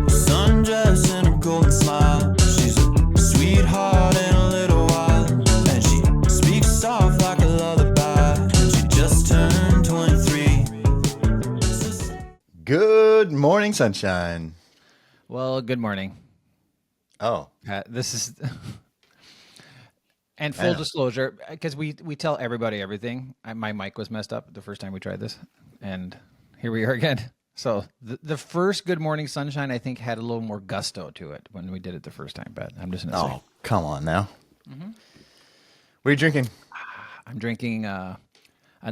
Sundress and a golden smile. She's a sweetheart in a little while. And she speaks soft like a lullaby. And she just turned 23. Good morning, sunshine. Well, good morning. Oh, This is, and full disclosure, because we tell everybody everything. My mic was messed up the first time we tried this, and here we are again. So the first Good Morning Sunshine, I think, had a little more gusto to it when we did it the first time. But I'm just gonna say, come on now. What are you drinking? I'm drinking an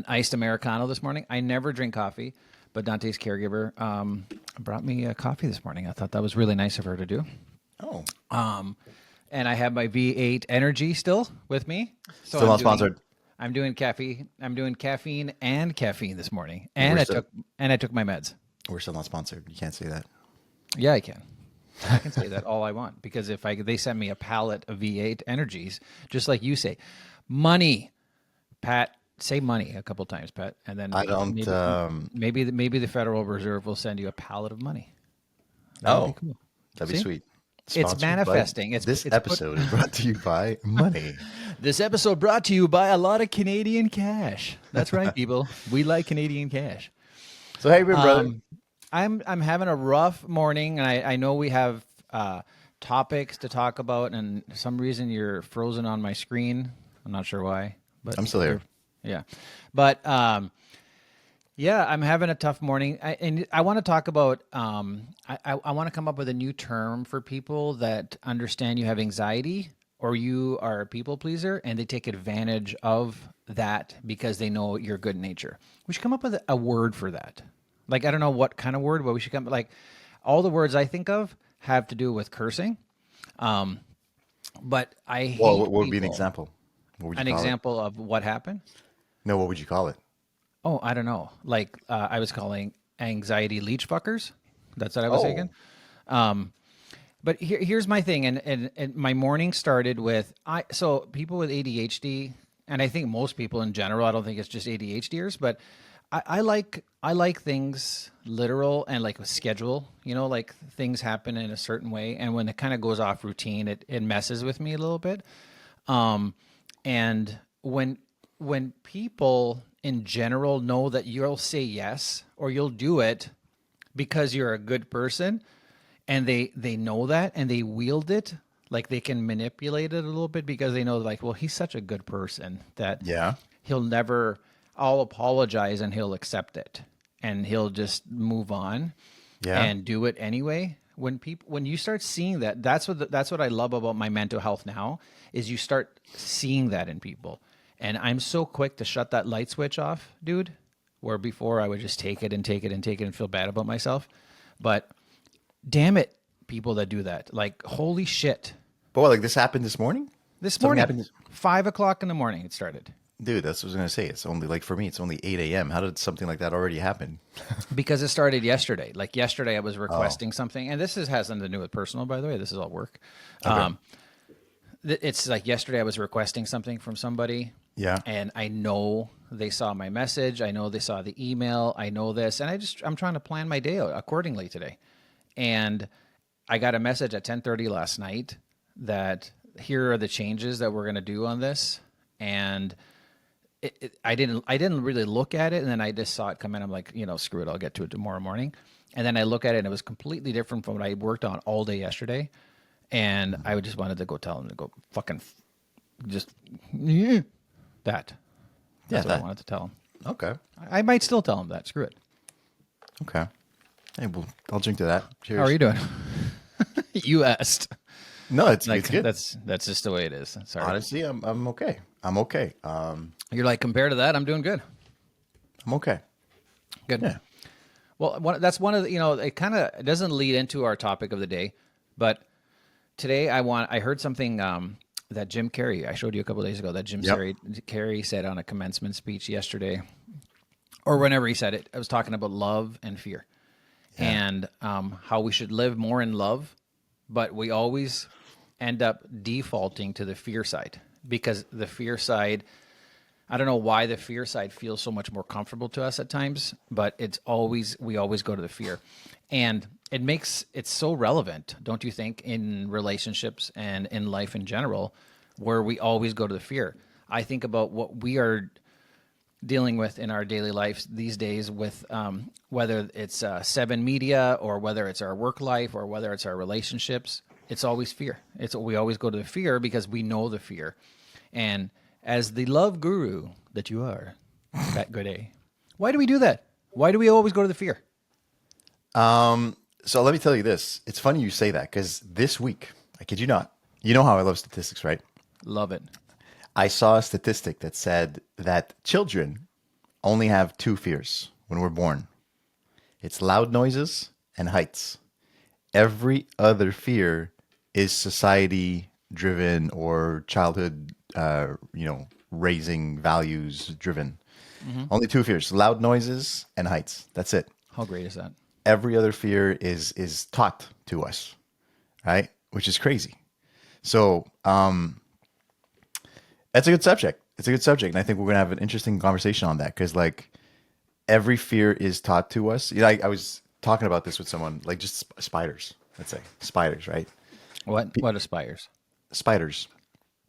iced Americano this morning. I never drink coffee, but Dante's caregiver brought me a coffee this morning. I thought that was really nice of her to do. Oh, And I have my V8 Energy still with me. So still not sponsored. I'm doing caffeine. I'm doing caffeine this morning, and I took my meds. We're still not sponsored. You can't say that. Yeah, I can. I can say that all I want, because if they send me a pallet of V8 Energies, just like you say, money, Pat. Say money a couple times, Pat, and then I don't. Maybe the Federal Reserve will send you a pallet of money. That'd Be cool. that'd be See? sweet. It's Sponsored by- manifesting. This episode is brought to you by money. This episode brought to you by a lot of Canadian cash. That's right, people. We like Canadian cash. So hey, brother. I'm having a rough morning, and I know we have topics to talk about, and for some reason you're frozen on my screen. I'm not sure why, but I'm still here. Yeah, but yeah, I'm having a tough morning, and I want to talk about. I want to come up with a new term for people that understand you have anxiety or you are a people pleaser, and they take advantage of that because they know your good nature. We should come up with a word for that. Like, I don't know what kind of word, but we should come, like, all the words I think of have to do with cursing. But I hate Well, what would be an people. example? What would you An call example of what happened? it? No, what would you call it? Oh, I don't know. Like, I was calling anxiety leech fuckers. That's what I was Oh. thinking. But here's my thing, and my morning started with so people with ADHD, and I think most people in general. I don't think it's just ADHDers, but I like things literal and like a schedule. You know, like things happen in a certain way, and when it kind of goes off routine, it messes with me a little bit. And when people in general know that you'll say yes or you'll do it because you're a good person, and they know that, and they wield it, like they can manipulate it a little bit because they know, like, well, he's such a good person that Yeah. I'll apologize and he'll accept it and he'll just move on Yeah. and do it anyway. When you start seeing that, that's what I love about my mental health now, is you start seeing that in people. And I'm so quick to shut that light switch off, dude, where before I would just take it and take it and take it and feel bad about myself. But damn it, people that do that, like, holy shit. But what, like this happened this morning? This Something morning, happened 5:00 in the morning, it started. Dude, that's what I was going to say. It's only, like, for me, it's only 8 a.m. How did something like that already happen? Because it started yesterday. Like yesterday, I was requesting something, and this has nothing to do with personal, by the way. This is all work. It's like yesterday, I was requesting something from somebody. Yeah. And I know they saw my message. I know they saw the email. I know this, and I'm trying to plan my day out accordingly today. And I got a message at 10:30 last night that here are the changes that we're going to do on this, and I didn't really look at it, and then I just saw it come in. I'm like, screw it, I'll get to it tomorrow morning. And then I look at it, and it was completely different from what I worked on all day yesterday. And I just wanted to go tell him to go fucking just that. That's what I wanted to tell him. Okay. I might still tell him that. Screw it. Okay. Hey, well, I'll drink to that. Cheers. How are you doing? You asked. No, it's Like, good. that's just the way it is. Sorry. Honestly, I'm okay. I'm okay. You're like, compared to that, I'm doing good. I'm okay. Good. Yeah. Well, that's one of the, it kind of doesn't lead into our topic of the day, but today I heard something that Jim Carrey, I showed you a couple of days ago, that Jim Carrey said on a commencement speech yesterday, or whenever he said it. I was talking about love and fear, and how we should live more in love, but we always end up defaulting to the fear side, because the fear side, I don't know why the fear side feels so much more comfortable to us at times, but we always go to the fear. And it's so relevant, don't you think, in relationships and in life in general, where we always go to the fear. I think about what we are dealing with in our daily lives these days with whether it's Seven Media or whether it's our work life or whether it's our relationships, it's always fear. We always go to the fear because we know the fear. And as the love guru that you are, Pat Godet, why do we do that? Why do we always go to the fear? So let me tell you this. It's funny you say that because this week, I kid you not, you know how I love statistics, right? Love it. I saw a statistic that said that children only have two fears when we're born. It's loud noises and heights. Every other fear is society driven or childhood, raising values driven. Only two fears, loud noises and heights. That's it. How great is that? Every other fear is taught to us, right? Which is crazy. So, that's a good subject. It's a good subject. And I think we're going to have an interesting conversation on that because, like, every fear is taught to us. I was talking about this with someone, like just spiders, let's say. Spiders, right? What aspires? Spiders.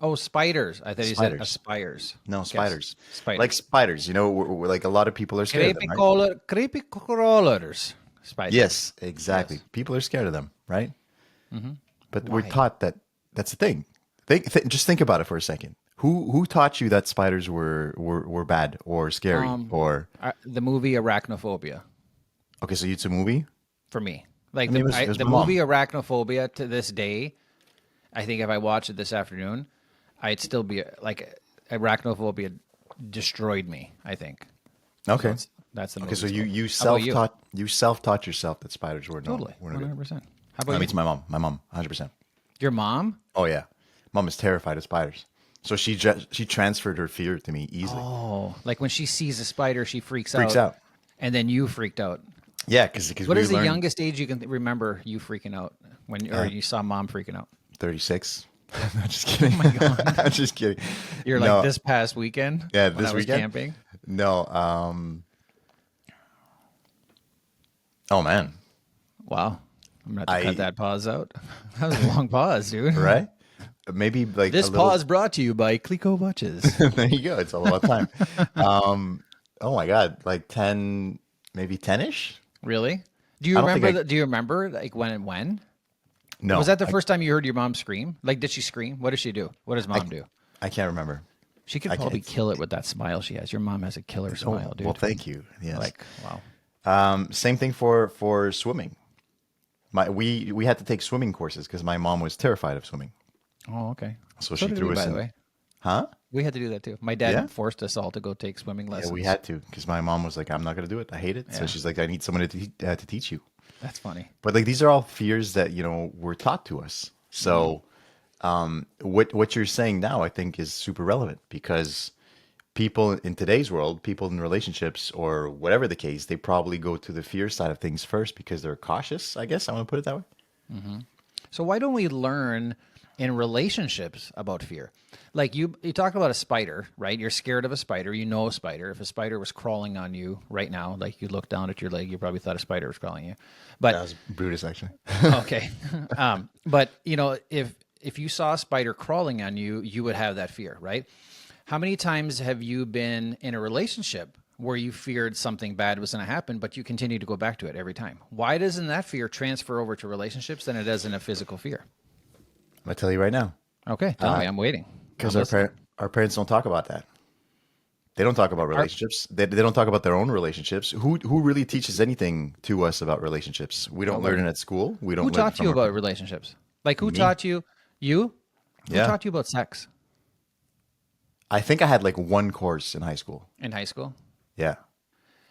Oh, spiders. I thought you said Spiders. aspires. No, Yes. spiders. Spiders. Like spiders, we're like a lot of people are scared of them, right? Creepy crawlers. Spiders. Yes, exactly. Yes. People are scared of them, right? But we're Why? taught that that's the thing. Just think about it for a second. Who taught you that spiders were bad or scary or The movie Arachnophobia. okay? So it's a movie. For me. Like I mean, it was the my mom. movie Arachnophobia to this day, I think if I watched it this afternoon, I'd still be like Arachnophobia destroyed me, I think. Okay. That's the movie. Okay, so you How about you? self-taught yourself that spiders were no, Totally. were no good. 100%. How I about mean, you? it's my mom, 100%. Your mom? Oh yeah, mom is terrified of spiders, so she transferred her fear to me easily. Oh, like when she sees a spider, she freaks Freaks out. And then you freaked out. Yeah, because What we is the learned youngest age you can remember you freaking out or you saw mom freaking out? 36. I'm just kidding. Oh my god, I'm just kidding. You're No. like this past weekend? Yeah, when this I was weekend? camping. No. Oh man. Wow. I'm going to have to I- cut that pause out. That was a long pause, dude. Right? Maybe like This a little- pause brought to you by Clico Watches. There you go. It's all about time. Oh my god, like 10, maybe 10ish. Really? Do you I don't think remember? I- Do you remember like when? No. Was that the first time you heard your mom scream? Like, did she scream? What does she do? What does mom do? I can't remember. She could I probably can't- kill it with that smile she has. Your mom has a killer smile, dude. Well, thank you. Yes. Like, wow. Same thing for swimming. We had to take swimming courses because my mom was terrified of swimming. Oh, okay. So she did threw we, us by in. the way. Huh? We had to do that too. My dad Yeah? forced us all to go take swimming lessons. Yeah, we had to because my mom was like, "I'm not gonna do it. I hate it." Yeah. So she's like, "I need someone to teach you." That's funny. But like these are all fears that were taught to us. So what you're saying now, I think, is super relevant because people in today's world, people in relationships or whatever the case, they probably go to the fear side of things first because they're cautious. I guess I want to put it that way. So why don't we learn in relationships about fear? Like you talk about a spider, right? You're scared of a spider. You know a spider. If a spider was crawling on you right now, like you look down at your leg, you probably thought a spider was crawling you. But That was Brutus, actually. okay. But if you saw a spider crawling on you, you would have that fear, right? How many times have you been in a relationship where you feared something bad was going to happen, but you continue to go back to it every time? Why doesn't that fear transfer over to relationships than it does in a physical fear? I'm gonna tell you right now Okay, tell me. I'm waiting. because I'm our listening. our parents don't talk about that. They don't talk about relationships. They don't talk about their own relationships. Who really teaches anything to us about relationships? We don't learn it at school. We don't. Who learn taught it from you our about parents. relationships? Like who taught you? You? Who Yeah. taught you about sex I think I had like one course in high school. in high school? Yeah,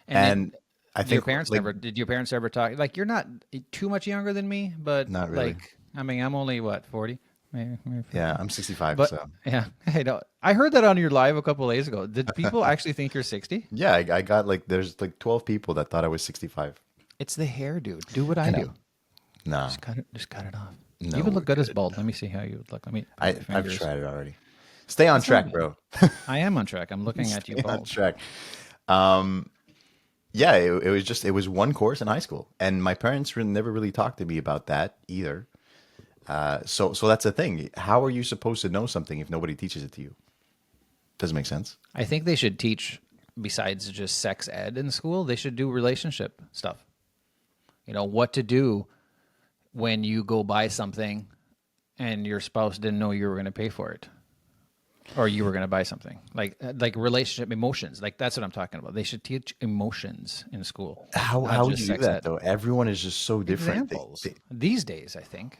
And and I did your think parents like, never? Did your parents ever talk? Like you're not too much younger than me, but Not really. Like I mean, I'm only what 40, maybe 50. Yeah, I'm 65. But so yeah, I heard that on your live a couple days ago. Did people actually think you're 60? yeah, I got like there's like 12 people that thought I was 65. It's the hair, dude. Do what I do. No, Just cut it off. No, You would we're look good as good. bald. Let me see how you would look. Let me put my I've fingers. tried it already. Stay on It's not track, bad. bro. I am on track. I'm looking at you Stay on bald. track. Um, yeah, it was just it was one course in high school, and my parents never really talked to me about that either. So that's the thing. How are you supposed to know something if nobody teaches it to you? Doesn't make sense. I think they should teach, besides just sex ed in school, they should do relationship stuff. What to do when you go buy something and your spouse didn't know you were going to pay for it, or you were going to buy something, like relationship emotions. Like, that's what I'm talking about. They should teach emotions in school, not How would just you do sex that ed. though? Everyone is just so different. Examples these days, I think.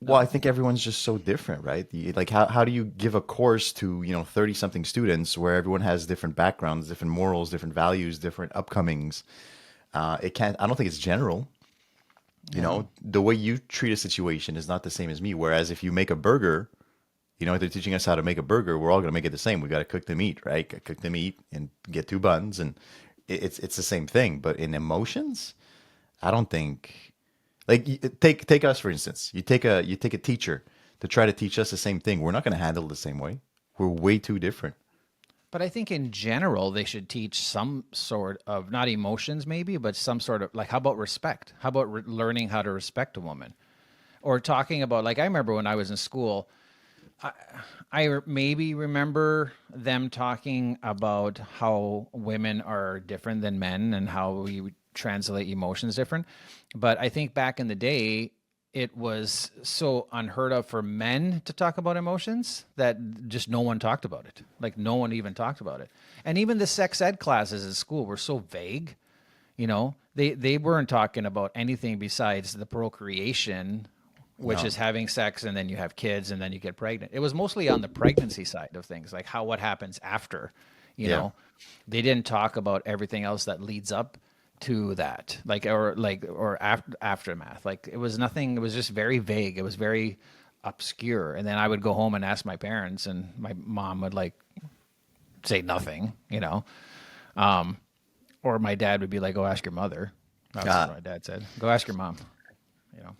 Well, I think everyone's just so different, right? Like how do you give a course to, 30 something students where everyone has different backgrounds, different morals, different values, different upcomings? It can't, I don't think it's general. The way you treat a situation is not the same as me. Whereas if you make a burger, if they're teaching us how to make a burger, we're all going to make it the same. We got to cook the meat, right? Cook the meat and get two buns, and it's the same thing. But in emotions, I don't think. Like take us for instance. You take a teacher to try to teach us the same thing. We're not going to handle it the same way. We're way too different. But I think in general, they should teach some sort of, not emotions maybe, but some sort of, like, how about respect? How about learning how to respect a woman? Or talking about, like, I remember when I was in school, I maybe remember them talking about how women are different than men and how we translate emotions different. But I think back in the day, it was so unheard of for men to talk about emotions that just no one talked about it. Like, no one even talked about it. And even the sex ed classes at school were so vague. They weren't talking about anything besides the procreation, which No. is having sex and then you have kids and then you get pregnant. It was mostly on the pregnancy side of things, like what happens after. You Yeah. know, they didn't talk about everything else that leads up to that, or aftermath. Like, it was nothing. It was just very vague. It was very obscure. And then I would go home and ask my parents, and my mom would say nothing. Or my dad would be like, "Go ask your mother." That's Ah. what my dad said. Go ask your mom.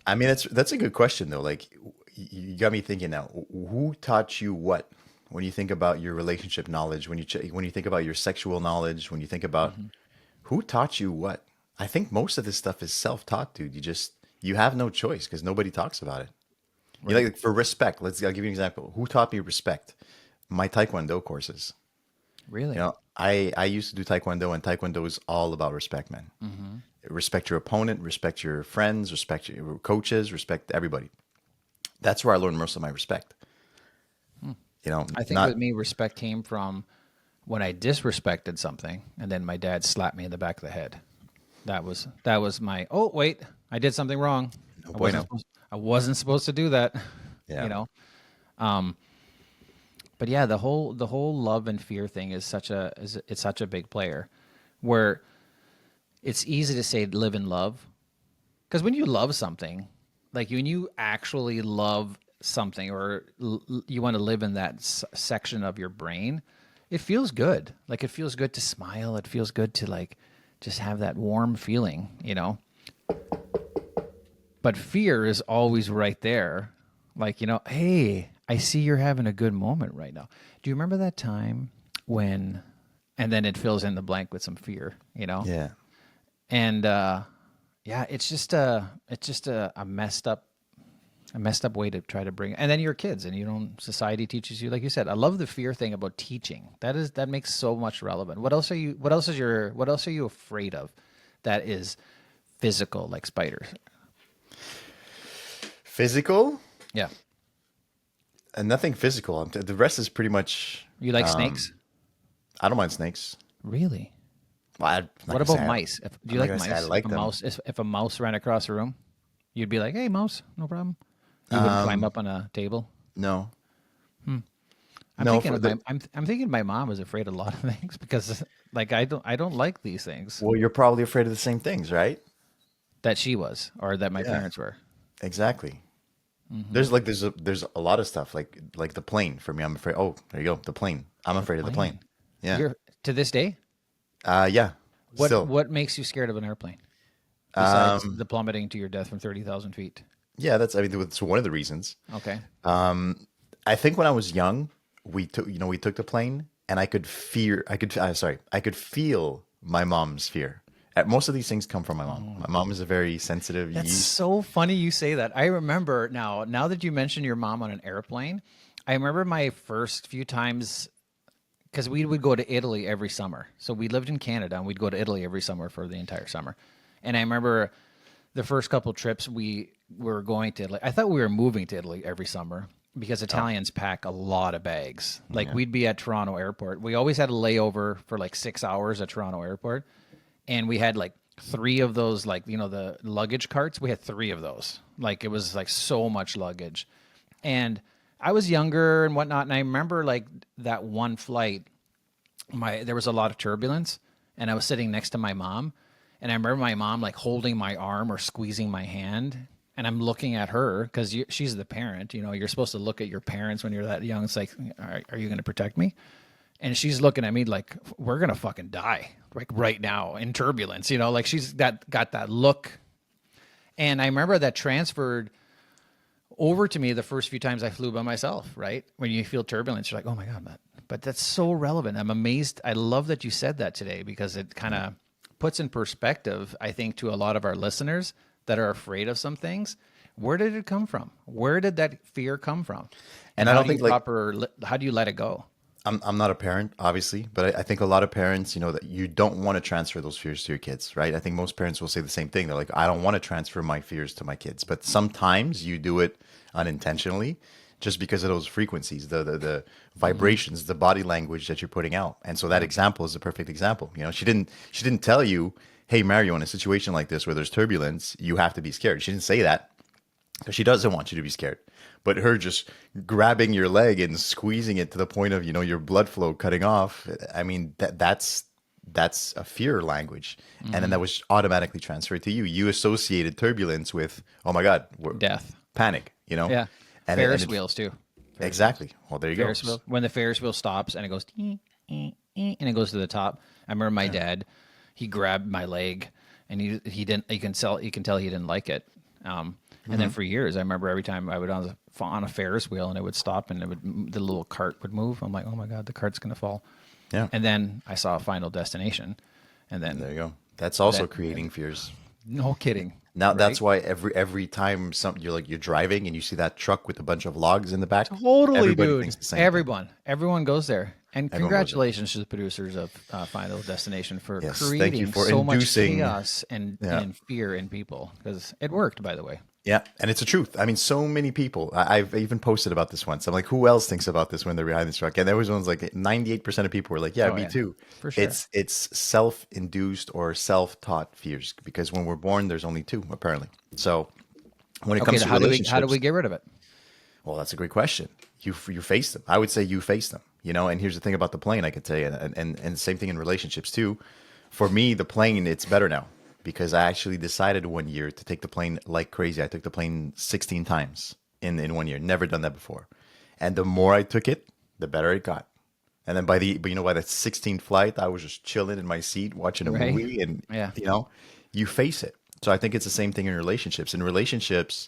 I mean, that's a good question though. Like, you got me thinking now. Who taught you what? When you think about your relationship knowledge, when you think about your sexual knowledge, when you think about who taught you what? I think most of this stuff is self-taught, dude. You have no choice because nobody talks about it. You like for respect. I'll give you an example. Who taught me respect? My Taekwondo courses. Really? I used to do Taekwondo, and Taekwondo is all about respect, man. Respect your opponent, respect your friends, respect your coaches, respect everybody. That's where I learned most of my respect. I think Not with me, respect came from when I disrespected something, and then my dad slapped me in the back of the head. That was my, oh wait, I did something wrong. no bueno. I wasn't supposed to do that. Yeah. But yeah, the whole love and fear thing is it's such a big player, where it's easy to say live in love, because when you love something, like when you actually love something, or you want to live in that section of your brain, it feels good. Like, it feels good to smile. It feels good to, like, just have that warm feeling. But fear is always right there. Like, hey, I see you're having a good moment right now. Do you remember that time when, and then it fills in the blank with some fear, Yeah. And yeah, it's just a messed up way to try to bring. And then your kids, and society teaches you, like you said. I love the fear thing about teaching. That makes so much relevant. What else are you afraid of that is physical, like spiders? Physical? Yeah. And nothing physical. The rest is pretty much. You like snakes? I don't mind snakes. Really? Well, What about mice? Do you I'm like not mice? gonna say I like them. If a mouse ran across the room, you'd be like, "Hey, mouse, no problem." You wouldn't climb up on a table. No. I'm No, thinking for of I'm thinking my mom was afraid of a lot of things, because, like, I don't like these things Well, you're probably afraid of the same things, right? that she was, or that my Yeah. parents were. Exactly. There's a lot of stuff like the plane for me. I'm afraid. Oh, there you go. The plane. I'm afraid of the plane. Yeah. You're to this day. Yeah. What Still. what makes you scared of an airplane besides the plummeting to your death from 30,000 feet? Yeah, that's one of the reasons. Okay. I think when I was young, we took the plane, and I could feel my mom's fear. Most of these things come from my mom. My mom is a very sensitive. That's so funny you say that. I remember now that you mentioned your mom on an airplane, I remember my first few times because we would go to Italy every summer. So we lived in Canada and we'd go to Italy every summer for the entire summer. And I remember the first couple trips we were going to Italy. I thought we were moving to Italy every summer because Italians pack a lot of bags. Like we'd be at Toronto Airport. We always had a layover for like 6 hours at Toronto Airport. And we had like 3 of those, like, the luggage carts. We had 3 of those. Like, it was like so much luggage. And I was younger and whatnot. And I remember like that one flight, there was a lot of turbulence and I was sitting next to my mom. And I remember my mom like holding my arm or squeezing my hand. And I'm looking at her because she's the parent. You're supposed to look at your parents when you're that young. It's like, are you going to protect me? And she's looking at me like, we're going to fucking die, like right now in turbulence, like she's got that look. And I remember that transferred over to me the first few times I flew by myself, right? When you feel turbulence, you're like, oh my God, but that's so relevant. I'm amazed. I love that you said that today because it kind of puts in perspective, I think, to a lot of our listeners that are afraid of some things. Where did it come from? Where did that fear come from? And I don't think how do you let it go? I'm not a parent, obviously, but I think a lot of parents, that you don't want to transfer those fears to your kids, right? I think most parents will say the same thing. They're like, I don't want to transfer my fears to my kids. But sometimes you do it unintentionally just because of those frequencies, the vibrations, the body language that you're putting out. And so that example is a perfect example. She didn't tell you, hey, Mario, in a situation like this where there's turbulence, you have to be scared. She didn't say that because she doesn't want you to be scared. But her just grabbing your leg and squeezing it to the point of, your blood flow cutting off. I mean, that's a fear language. And then that was automatically transferred to you. You associated turbulence with, oh my God, Death. Panic, Yeah. And Ferris wheels too. Exactly. Well, there you Ferris go. wheel. When the Ferris wheel stops and it goes, and it goes to the top. I remember my dad, he grabbed my leg and he didn't, you can tell he didn't like it. And then for years, I remember every time I would on a Ferris wheel and it would stop and the little cart would move. I'm like, oh my God, the cart's going to fall. Yeah. And then I saw Final Destination. And then There you go. That's also creating fears. no kidding. Now right? that's why every time you're driving and you see that truck with a bunch of logs in the back, Totally, everybody dude. thinks the same thing. Everyone goes there. And Everyone goes there. congratulations to the producers of Final Destination for Yes, thank you creating for so much inducing- chaos and fear in people. Because it worked, by the way. Yeah, and it's the truth. I mean, so many people. I've even posted about this once. I'm like, who else thinks about this when they're behind this truck? And there was one's like 98% of people were like, yeah, me too. For sure. It's self-induced or self-taught fears because when we're born, there's only 2 apparently. So when it comes to relationships, how do we get rid of it? well, that's a great question. You face them. I would say you face them. And here's the thing about the plane. I could tell you, and the same thing in relationships too. For me, the plane, it's better now. Because I actually decided one year to take the plane like crazy. I took the plane 16 times in 1 year. Never done that before. And the more I took it, the better it got. And then by the 16th flight, I was just chilling in my seat watching a movie, and you face it. So I think it's the same thing in relationships. In relationships,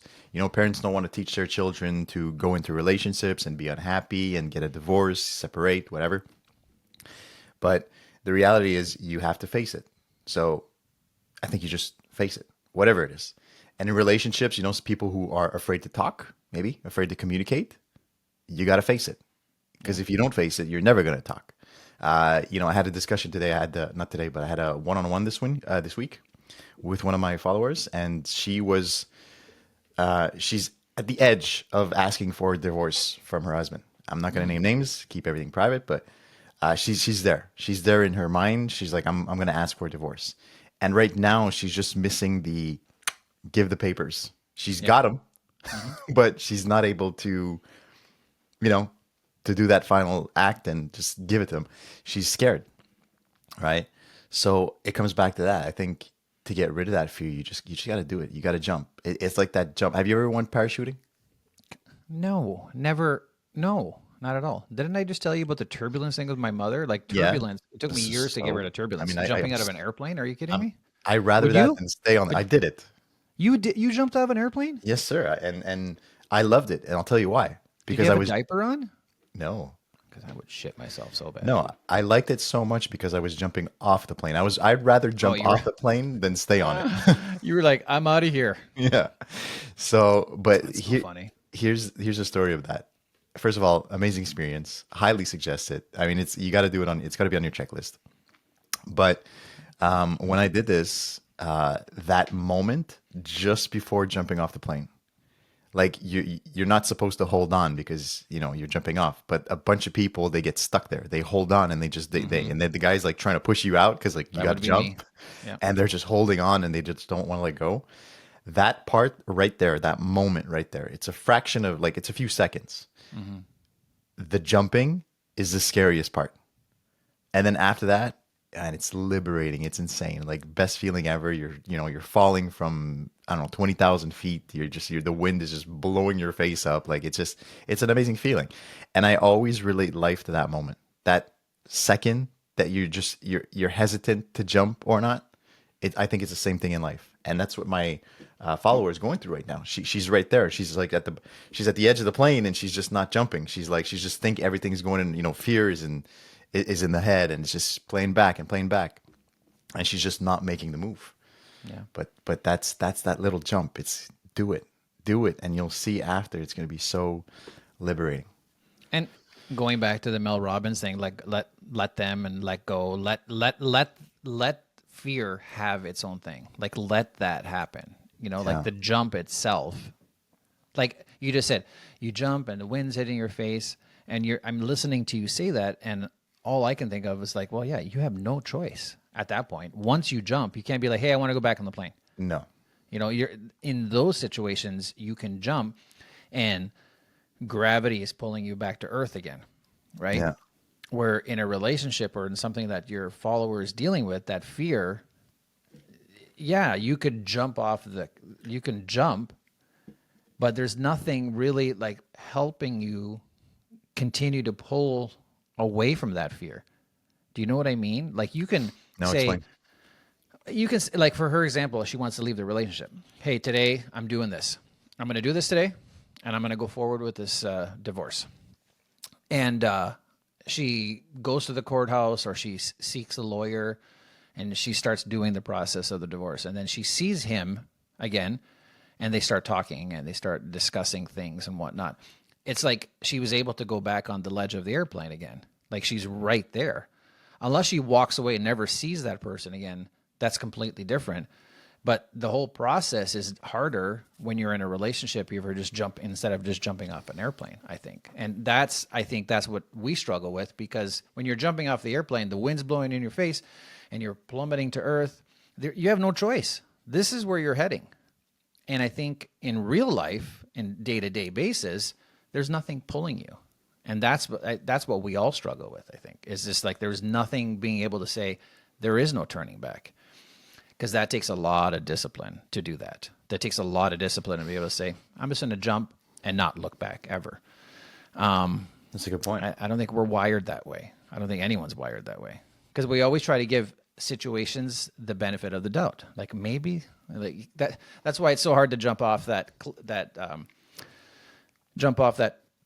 parents don't want to teach their children to go into relationships and be unhappy and get a divorce, separate, whatever. But the reality is you have to face it. So I think you just face it, whatever it is. And in relationships, people who are afraid to talk, maybe afraid to communicate, you got to face it. Because if you don't face it, you're never going to talk. I had a discussion today. Not today, but I had a one-on-one this week with one of my followers. And she's at the edge of asking for a divorce from her husband. I'm not going to name names, keep everything private, but she's there. She's there in her mind. She's like, I'm going to ask for a divorce. And right now, she's just missing the give the papers. She's got them, but she's not able to, to do that final act and just give it to him. She's scared, right? So it comes back to that. I think to get rid of that fear, you just got to do it. You got to jump. It's like that jump. Have you ever went parachuting? No, never. No, not at all. Didn't I just tell you about the turbulence thing with my mother? Like turbulence. It took me years to get rid of turbulence. Jumping out of an airplane? Are you kidding me? I rather Would that you? than stay on. I did it. You jumped out of an airplane? Yes, sir. And I loved it, and I'll tell you why. Did Because you I have a was diaper on? no, Because I would shit myself so bad. no. I liked it so much because I was jumping off the plane. I'd rather jump you were off the plane than stay on it. You were like, I'm out of here. Yeah. So, but That's so funny. here's a story of that. First of all, amazing experience. Highly suggest it. I mean, you got to do it on. It's got to be on your checklist. But when I did this, that moment just before jumping off the plane, like you're not supposed to hold on because you're jumping off, but a bunch of people, they get stuck there. They hold on and they and then the guy's like trying to push you out because like you That got would to be jump, me. Yeah. and they're just holding on and they just don't want to let go. That part right there, that moment right there, it's a fraction of like it's a few seconds. The jumping is the scariest part. And then after that, and it's liberating. It's insane. Like best feeling ever. You're falling from, I don't know, 20,000 feet. The wind is just blowing your face up. Like it's an amazing feeling. And I always relate life to that moment. That second that you're hesitant to jump or not. I think it's the same thing in life. And that's what my follower is going through right now. She's right there. She's like she's at the edge of the plane and she's just not jumping. She's just think everything's going in, fear is in the head and it's just playing back and playing back. And she's just not making the move. Yeah. But that's that little jump. It's do it. And you'll see after it's going to be so liberating. And going back to the Mel Robbins thing, like let them and let go. Let fear have its own thing. Like let that happen. Yeah. Like the jump itself. Like you just said, you jump and the wind's hitting your face, and I'm listening to you say that, and all I can think of is like, well, yeah, you have no choice at that point. Once you jump, you can't be like, hey, I want to go back on the plane. No. You're in those situations, you can jump and gravity is pulling you back to earth again, right? Yeah. Where in a relationship or in something that your follower is dealing with, that fear, yeah, you can jump, but there's nothing really like helping you continue to pull away from that fear. Do you know what I mean? Like you can Explain. like for her example, she wants to leave the relationship. Hey, today I'm doing this. I'm going to do this today, and I'm going to go forward with this divorce. And she goes to the courthouse or she seeks a lawyer, and she starts doing the process of the divorce. And then she sees him again, and they start talking and they start discussing things and whatnot. It's like she was able to go back on the ledge of the airplane again. Like she's right there. Unless she walks away and never sees that person again, that's completely different. But the whole process is harder when you're in a relationship. You're instead of just jumping off an airplane, I think. And I think that's what we struggle with, because when you're jumping off the airplane, the wind's blowing in your face and you're plummeting to earth. You have no choice. This is where you're heading. And I think in real life, in day-to-day basis, there's nothing pulling you. And that's what we all struggle with, I think, is just like there's nothing being able to say there is no turning back. Because that takes a lot of discipline to do that. That takes a lot of discipline to be able to say, I'm just going to jump and not look back ever. That's a good point. I don't think we're wired that way. I don't think anyone's wired that way. Because we always try to give situations the benefit of the doubt. Like maybe like that's why it's so hard to jump off that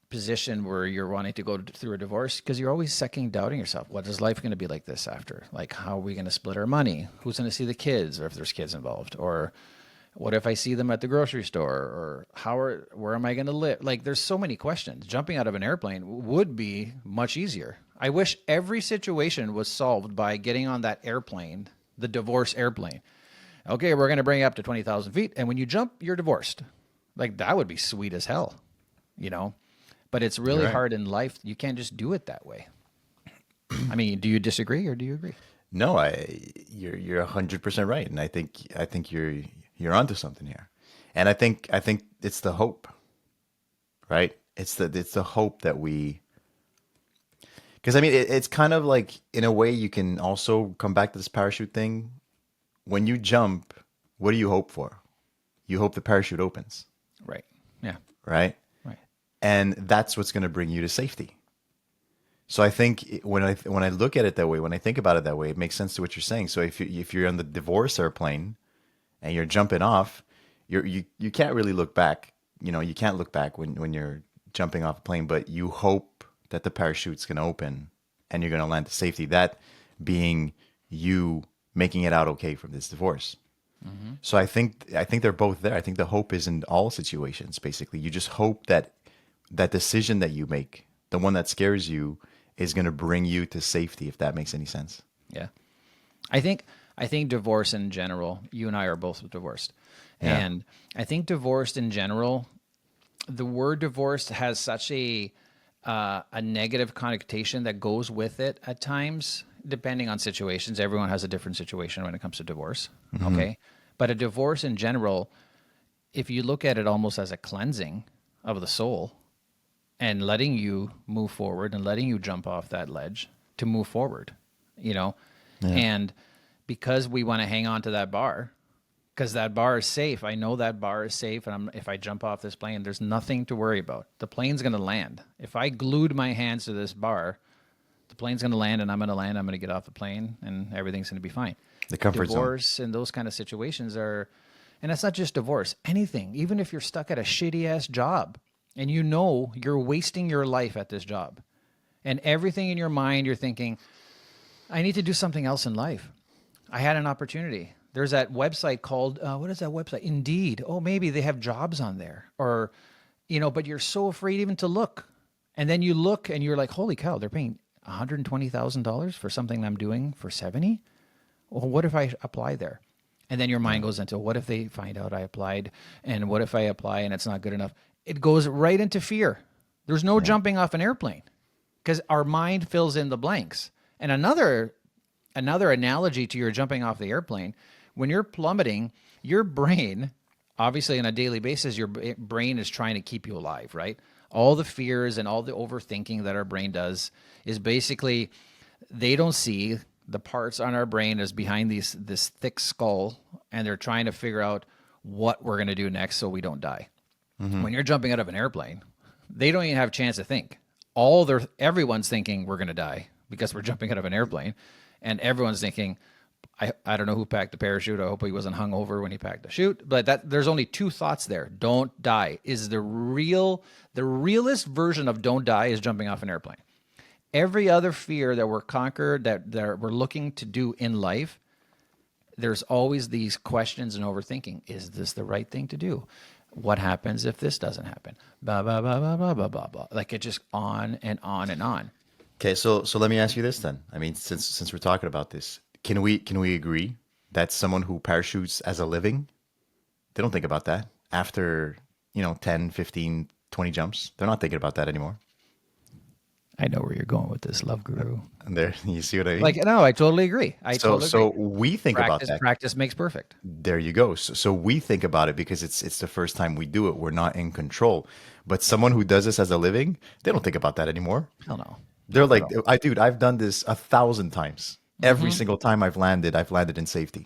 position where you're wanting to go through a divorce, because you're always doubting yourself. What is life going to be like this after? Like, how are we going to split our money? Who's going to see the kids, or if there's kids involved? Or what if I see them at the grocery store? Or where am I going to live? Like, there's so many questions. Jumping out of an airplane would be much easier. I wish every situation was solved by getting on that airplane, the divorce airplane. Okay, we're going to bring you up to 20,000 feet, and when you jump, you're divorced. Like, that would be sweet as hell, But it's really hard in life. You can't just do it that way. I mean, do you disagree or do you agree? No, you're 100% right, and I think you're onto something here, and I think it's the hope, right? It's the hope that because I mean it's kind of like, in a way, you can also come back to this parachute thing. When you jump, what do you hope for? You hope the parachute opens, Right. Yeah. right? Right. And that's what's going to bring you to safety. So I think when I look at it that way, when I think about it that way, it makes sense to what you're saying. So if you're on the divorce airplane and you're jumping off, You can't really look back. You know, you can't look back when you're jumping off a plane, but you hope that the parachute's going to open and you're going to land to safety. That being you making it out okay from this divorce. So I think they're both there. I think the hope is in all situations. Basically, you just hope that that decision that you make, the one that scares you, is going to bring you to safety. If that makes any sense. Yeah. I think divorce in general, you and I are both divorced. Yeah. And I think divorced in general, the word divorced has such a negative connotation that goes with it at times, depending on situations. Everyone has a different situation when it comes to divorce. Okay. But a divorce in general, if you look at it almost as a cleansing of the soul and letting you move forward and letting you jump off that ledge to move forward, you know, and because we want to hang on to that bar, because that bar is safe. I know that bar is safe. And if I jump off this plane, there's nothing to worry about. The plane's going to land. If I glued my hands to this bar, the plane's going to land and I'm going to land. I'm going to get off the plane and everything's going to be fine. The comfort zone. Divorce and those kind of situations are, and it's not just divorce, anything, even if you're stuck at a shitty ass job and you know you're wasting your life at this job and everything in your mind, you're thinking, I need to do something else in life. I had an opportunity. There's that website called, what is that website? Indeed. Oh, maybe they have jobs on there or, you know, but you're so afraid even to look. And then you look and you're like, holy cow, they're paying $120,000 for something I'm doing for 70. Well, what if I apply there? And then your mind goes into, what if they find out I applied? And what if I apply and it's not good enough? It goes right into fear. There's no jumping off an airplane because our mind fills in the blanks. And another analogy to your jumping off the airplane, when you're plummeting, your brain, obviously on a daily basis, your brain is trying to keep you alive, right? All the fears and all the overthinking that our brain does is basically, they don't see the parts on our brain is behind this thick skull, and they're trying to figure out what we're going to do next so we don't die. When you're jumping out of an airplane, they don't even have a chance to think. Everyone's thinking we're going to die because we're jumping out of an airplane, and everyone's thinking, I don't know who packed the parachute. I hope he wasn't hungover when he packed the chute. But there's only two thoughts there. Don't die is the realest version of don't die is jumping off an airplane. Every other fear that we're conquered, that we're looking to do in life, there's always these questions and overthinking. Is this the right thing to do? What happens if this doesn't happen? Blah, blah, blah, blah, blah, blah, blah, blah. Like it just on and on and on. Okay, so let me ask you this then. I mean, since we're talking about this, can we agree that someone who parachutes as a living, they don't think about that after, 10, 15, 20 jumps? They're not thinking about that anymore. I know where you're going with this, Love Guru. And there, you see what I mean? Like, no, I totally agree. So we think about that. Practice makes perfect. There you go. So we think about it because it's the first time we do it. We're not in control. But someone who does this as a living, they don't think about that anymore. Hell no. They're like, I've done this 1,000 times. Every single time I've landed in safety.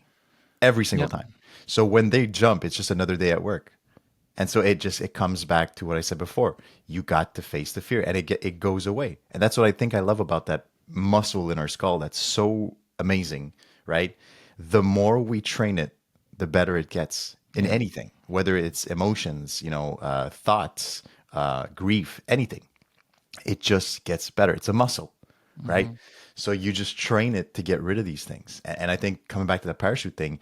Every single time. So when they jump, it's just another day at work. And so it comes back to what I said before. You got to face the fear, and it goes away. And that's what I think I love about that muscle in our skull. That's so amazing, right? The more we train it, the better it gets in anything, whether it's emotions, thoughts, grief, anything. It just gets better. It's a muscle, right? So you just train it to get rid of these things. And I think coming back to the parachute thing,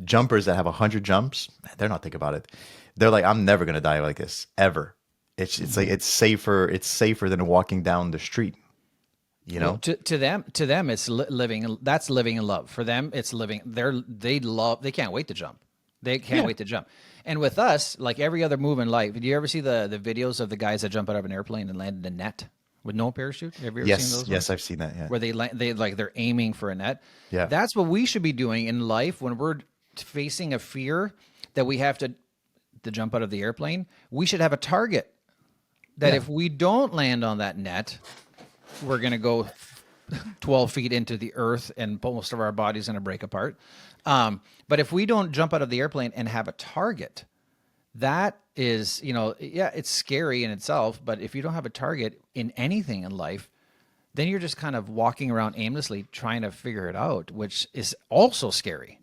jumpers that have 100 jumps, they're not thinking about it. They're like, I'm never gonna die like this ever. It's like it's safer than walking down the street. Well, to them, it's living. That's living in love. For them, it's living. They can't wait to jump. They can't wait to jump. And with us, like every other move in life, do you ever see the videos of the guys that jump out of an airplane and land in a net with no parachute? Have you ever seen those? Yes, I've seen that. Yeah. Where they're aiming for a net. Yeah. That's what we should be doing in life when we're facing a fear that we have to jump out of the airplane. We should have a target that if we don't land on that net, we're going to go 12 feet into the earth and most of our body's going to break apart. But if we don't jump out of the airplane and have a target, that is, it's scary in itself. But if you don't have a target in anything in life, then you're just kind of walking around aimlessly trying to figure it out, which is also scary,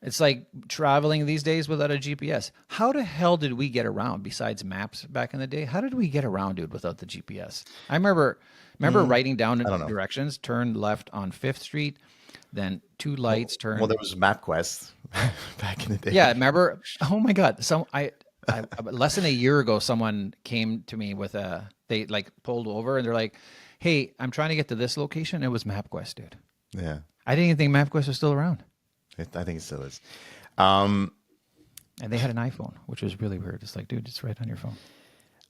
It's like traveling these days without a GPS. How the hell did we get around besides maps back in the day? How did we get around, dude, without the GPS? I remember writing down I don't know. directions, turn left on 5th Street, then 2 lights, turn. Well, there was MapQuest back in the day. Yeah, remember? Oh my God. I less than a year ago, someone came to me with they like pulled over and they're like, "Hey, I'm trying to get to this location." It was MapQuest, dude. Yeah. I didn't even think MapQuest was still around. I think it still is. And they had an iPhone, which was really weird. It's like, dude, it's right on your phone.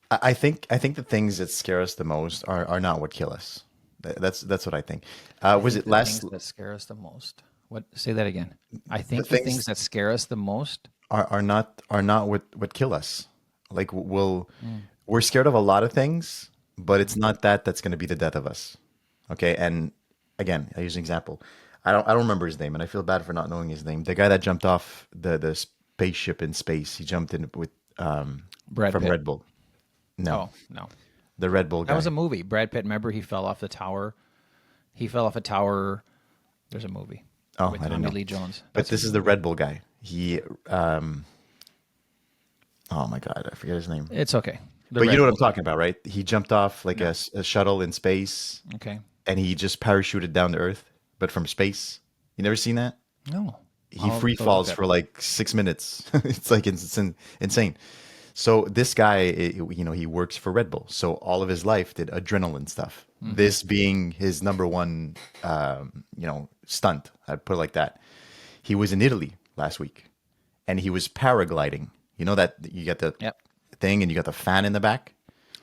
I think the things that scare us the most are not what kill us. That's what I think. Was it The last things that scare us the most? What? Say that again. I think the things- things that scare us the most. are not what kill us. Like we're scared of a lot of things, but it's not that's going to be the death of us. Okay, and again, I use an example. I don't remember his name, and I feel bad for not knowing his name. The guy that jumped off the spaceship in space, he jumped in with Brad from Pitt. Red Bull. No, Oh no, the Red Bull guy. that was a movie. Brad Pitt. Remember, he fell off the tower. He fell off a tower. There's a movie. Oh, with I didn't Tommy know. Lee Jones. But this is the Red Bull guy. He oh my god, I forget his name. It's okay. The But you Red know what I'm Bull. talking about, right? He jumped off like a shuttle in space, Okay. and he just parachuted down to Earth, but from space. You never seen that? No. He I'll free go falls look for at like 6 minutes. It's like insane. So this guy, he works for Red Bull. So all of his life did adrenaline stuff. Mm-hmm. This being his number one, stunt. I'd put it like that. He was in Italy last week, and he was paragliding. You know that you get the Yep. thing, and you got the fan in the back.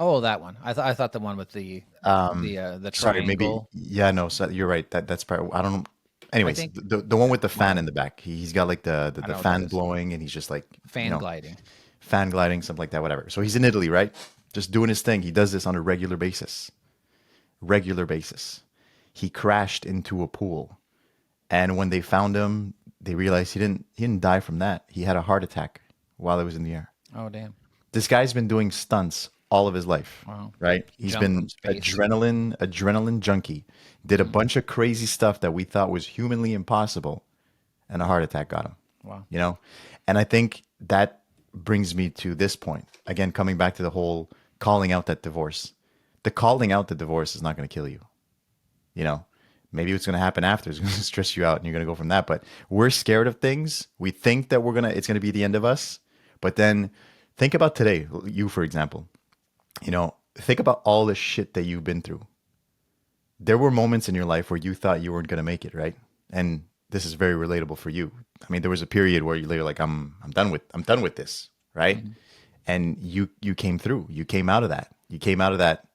Oh, that one. I thought the one with the triangle. Sorry, maybe. Yeah, no. So you're right. That's part. I don't know. Anyways, think- the one with the fan in the back. He's got like the know what fan that is. blowing, and he's just like fan gliding. fan gliding, something like that, whatever. So he's in Italy, right? Just doing his thing. He does this on a regular basis. Regular basis. He crashed into a pool, and when they found him, they realized he didn't die from that. He had a heart attack while he was in the air. Oh, damn. This guy's been doing stunts all of his life. Wow. Right? He's Jump been from space. adrenaline junkie. Did a bunch of crazy stuff that we thought was humanly impossible, and a heart attack got him. Wow. You know? And I think that brings me to this point. Again, coming back to the whole calling out that divorce. The calling out the divorce is not going to kill you. You know? Maybe what's going to happen after is going to stress you out and you're going to go from that. But we're scared of things. We think that it's going to be the end of us. But then think about today, you, for example. You know, think about all the shit that you've been through. There were moments in your life where you thought you weren't going to make it, right? And this is very relatable for you. I mean, there was a period where you're like, I'm done with this, right? Mm-hmm. And you came through. You came out of that. You came out of that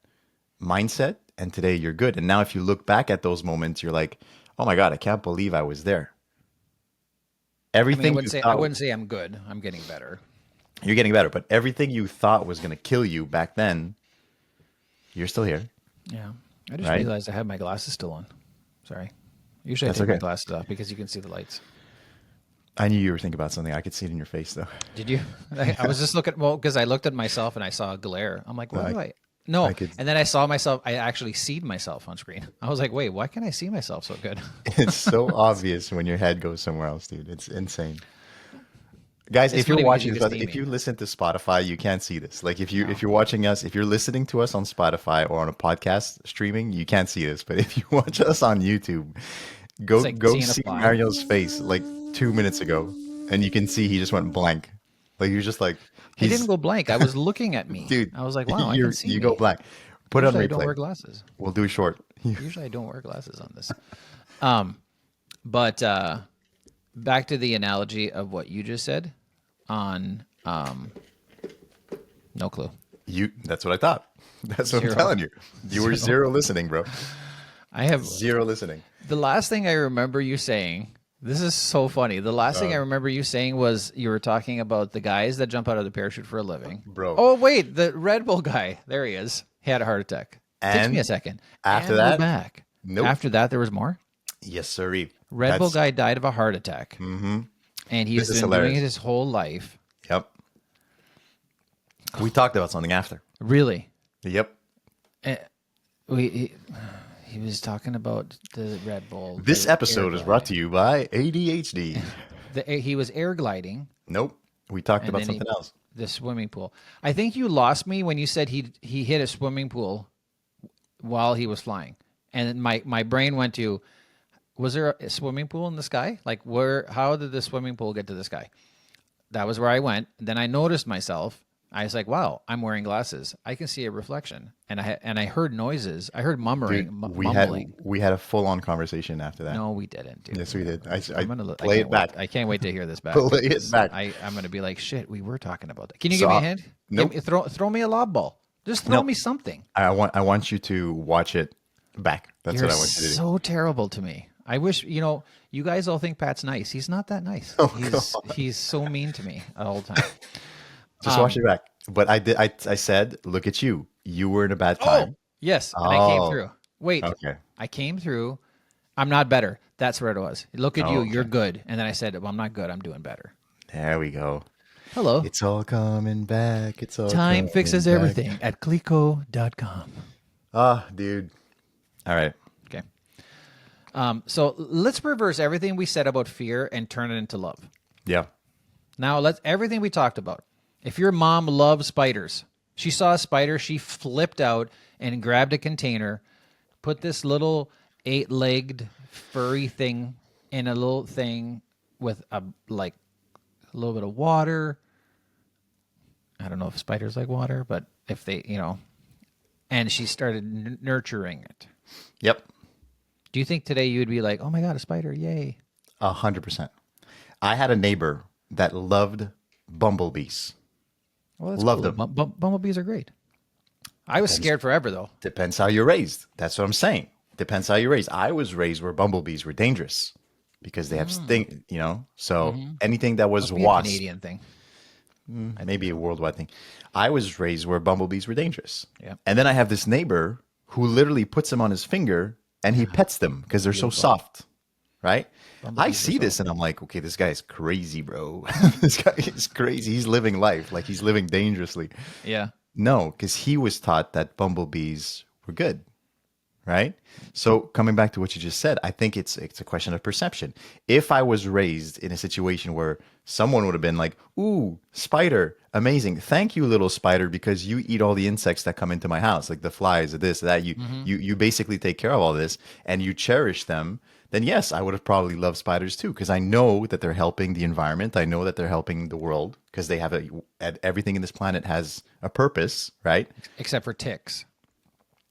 mindset, and today you're good. And now if you look back at those moments, you're like, oh my God, I can't believe I was there. I Everything wouldn't you say thought, I wouldn't say I'm good. I'm getting better. you're getting better, but everything you thought was going to kill you back then, you're still here. Yeah. I just Right? realized I have my glasses still on. Sorry. Usually That's I take my okay. glasses off because you can see the lights. I knew you were thinking about something. I could see it in your face, though. Did you? I was just looking. Well, because I looked at myself and I saw a glare. I'm like, what do I? No. I could- And then I saw myself. I actually seen myself on screen. I was like, wait, why can I see myself so good? It's so obvious when your head goes somewhere else, dude. It's insane. Guys, It's if you're funny because watching you this, can see if me. you listen to Spotify, you can't see this. Like if you're watching us, if you're listening to us on Spotify or on a podcast streaming, you can't see this. But if you watch us on YouTube, go like go seeing a see fly. Mario's face like 2 minutes ago, and you can see he just went blank. Like you're just like He didn't go blank. I was looking at me. dude. I was like, wow, I you can see me. go blank. Put it on Usually I don't wear replay. glasses. We'll do it short. Usually I don't wear glasses on this. But back to the analogy of what you just said on no clue. That's what I thought. That's what Zero. I'm telling you. You were zero listening, bro. I have Zero listening. the last thing I remember you saying. This is so funny. The last thing I remember you saying was you were talking about the guys that jump out of the parachute for a living. Bro. Oh wait, the Red Bull guy. There he is. He had a heart attack. Takes And me a second. after And we're that? back. Nope. After that, there was more. Yes, sirree. Red Bull That's- guy died of a heart attack. Mm-hmm. And he's This is been doing hilarious. it his whole life. Yep. We talked about something after. Really. Yep. He was talking about the Red Bull. This the episode is air brought to you by ADHD. He was air gliding Nope. We talked and about then something else. the swimming pool. I think you lost me when you said he hit a swimming pool while he was flying, and my brain went to, was there a swimming pool in the sky? Like where? How did the swimming pool get to the sky? That was where I went. Then I noticed myself. I was like, "Wow, I'm wearing glasses. I can see a reflection." And I heard noises. I heard mumbling. Dude, Mumbling. we had a full on conversation after that. No, we didn't. Dude. Yes, we did. I I play it can't back. wait. I can't wait to hear this back. Play it because back. I'm going to be like, shit, we were talking about that. Can you So, give me a hint? nope. Throw me a lob ball. Just throw No. me something. I want you to watch it back. That's You're what I want you to do. so terrible to me. I wish, you guys all think Pat's nice. He's not that nice. Oh, he's so mean to me all the time. Just watch it back. But I said, look at you. You were in a bad time. Yes, and I came Oh, through. Wait, okay. I came through. I'm not better. That's where it was. Look at you. okay. You're good. And then I said, well, I'm not good. I'm doing better. There we go. Hello. It's all coming back. It's all Time coming fixes back. everything at Clico.com. Ah, dude. All right. Okay. So let's reverse everything we said about fear and turn it into love. Yeah. Now everything we talked about. If your mom loves spiders, she saw a spider, she flipped out and grabbed a container, put this little 8-legged furry thing in a little thing with a little bit of water. I don't know if spiders like water, but if they, and she started nurturing it. Yep. Do you think today you would be like, "Oh my God, a spider! Yay!" 100%. I had a neighbor that loved bumblebees. Well, that's Love cool. them. Bumblebees are great. I was scared forever though. Depends how you're raised. That's what I'm saying. Depends how you're raised. I was raised where bumblebees were dangerous because they have sting, So anything that was Must be a wasp, Canadian thing. maybe a worldwide thing. I was raised where bumblebees were dangerous. Yeah. And then I have this neighbor who literally puts them on his finger and he pets them because they're so soft, right? I see this and I'm like, okay, this guy is crazy, bro. This guy is crazy. He's living life like he's living dangerously. Yeah. No, because he was taught that bumblebees were good, right? So coming back to what you just said, I think it's a question of perception. If I was raised in a situation where someone would have been like, "Ooh, spider, amazing! Thank you, little spider, because you eat all the insects that come into my house, like the flies, this, that. You basically take care of all this, and you cherish them." Then yes, I would have probably loved spiders too, because I know that they're helping the environment. I know that they're helping the world because they have everything in this planet has a purpose, right? Except for ticks.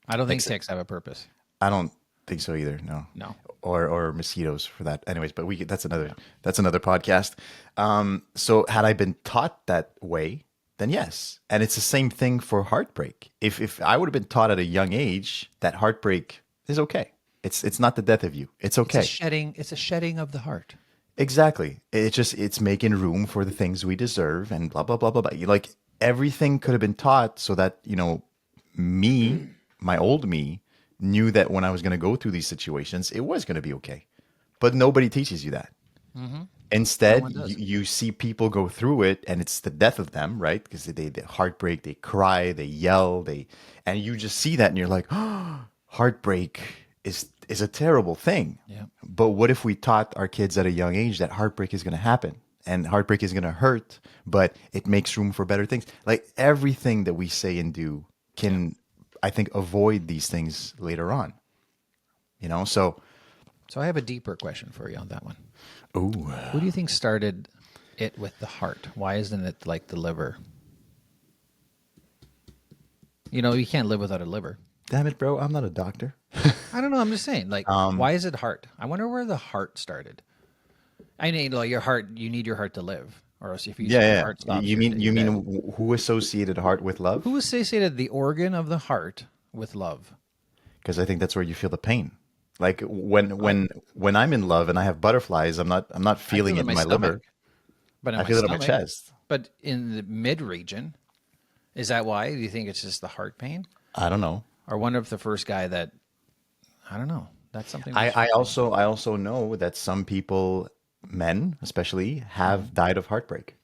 I don't think ticks have a purpose. I don't think so either. No, No. or mosquitoes for that. Anyways, but that's another podcast. So had I been taught that way, then yes, and it's the same thing for heartbreak. If I would have been taught at a young age that heartbreak is okay, it's not the death of you. It's okay. It's a shedding of the heart. Exactly. It's making room for the things we deserve and blah blah blah blah blah. Like everything could have been taught so that me, my old me, knew that when I was going to go through these situations, it was going to be okay. But nobody teaches you that. Instead, you see people go through it, and it's the death of them, right? Because they heartbreak, they cry, they yell, and you just see that, and you're like, oh, heartbreak is a terrible thing. Yeah. But what if we taught our kids at a young age that heartbreak is going to happen? And heartbreak is going to hurt, but it makes room for better things. Like everything that we say and do can, I think, avoid these things later on. So I have a deeper question for you on that one. ooh, Who do you think started it with the heart? Why isn't it like the liver? You can't live without a liver. damn it, bro! I'm not a doctor. I don't know. I'm just saying, why is it heart? I wonder where the heart started. I need your heart. You need your heart to live, or else if your Yeah. heart stops, You mean you're dead. who associated heart with love? Who associated the organ of the heart with love? Because I think that's where you feel the pain. Like when I'm in love and I have butterflies, I'm not feeling it in my liver. But in I feel it in my chest. But in the mid region, is that why? Do you think it's just the heart pain? I don't know. Or one of the first guy that, I don't know. That's something. I also know that some people, men especially, have died of heartbreak.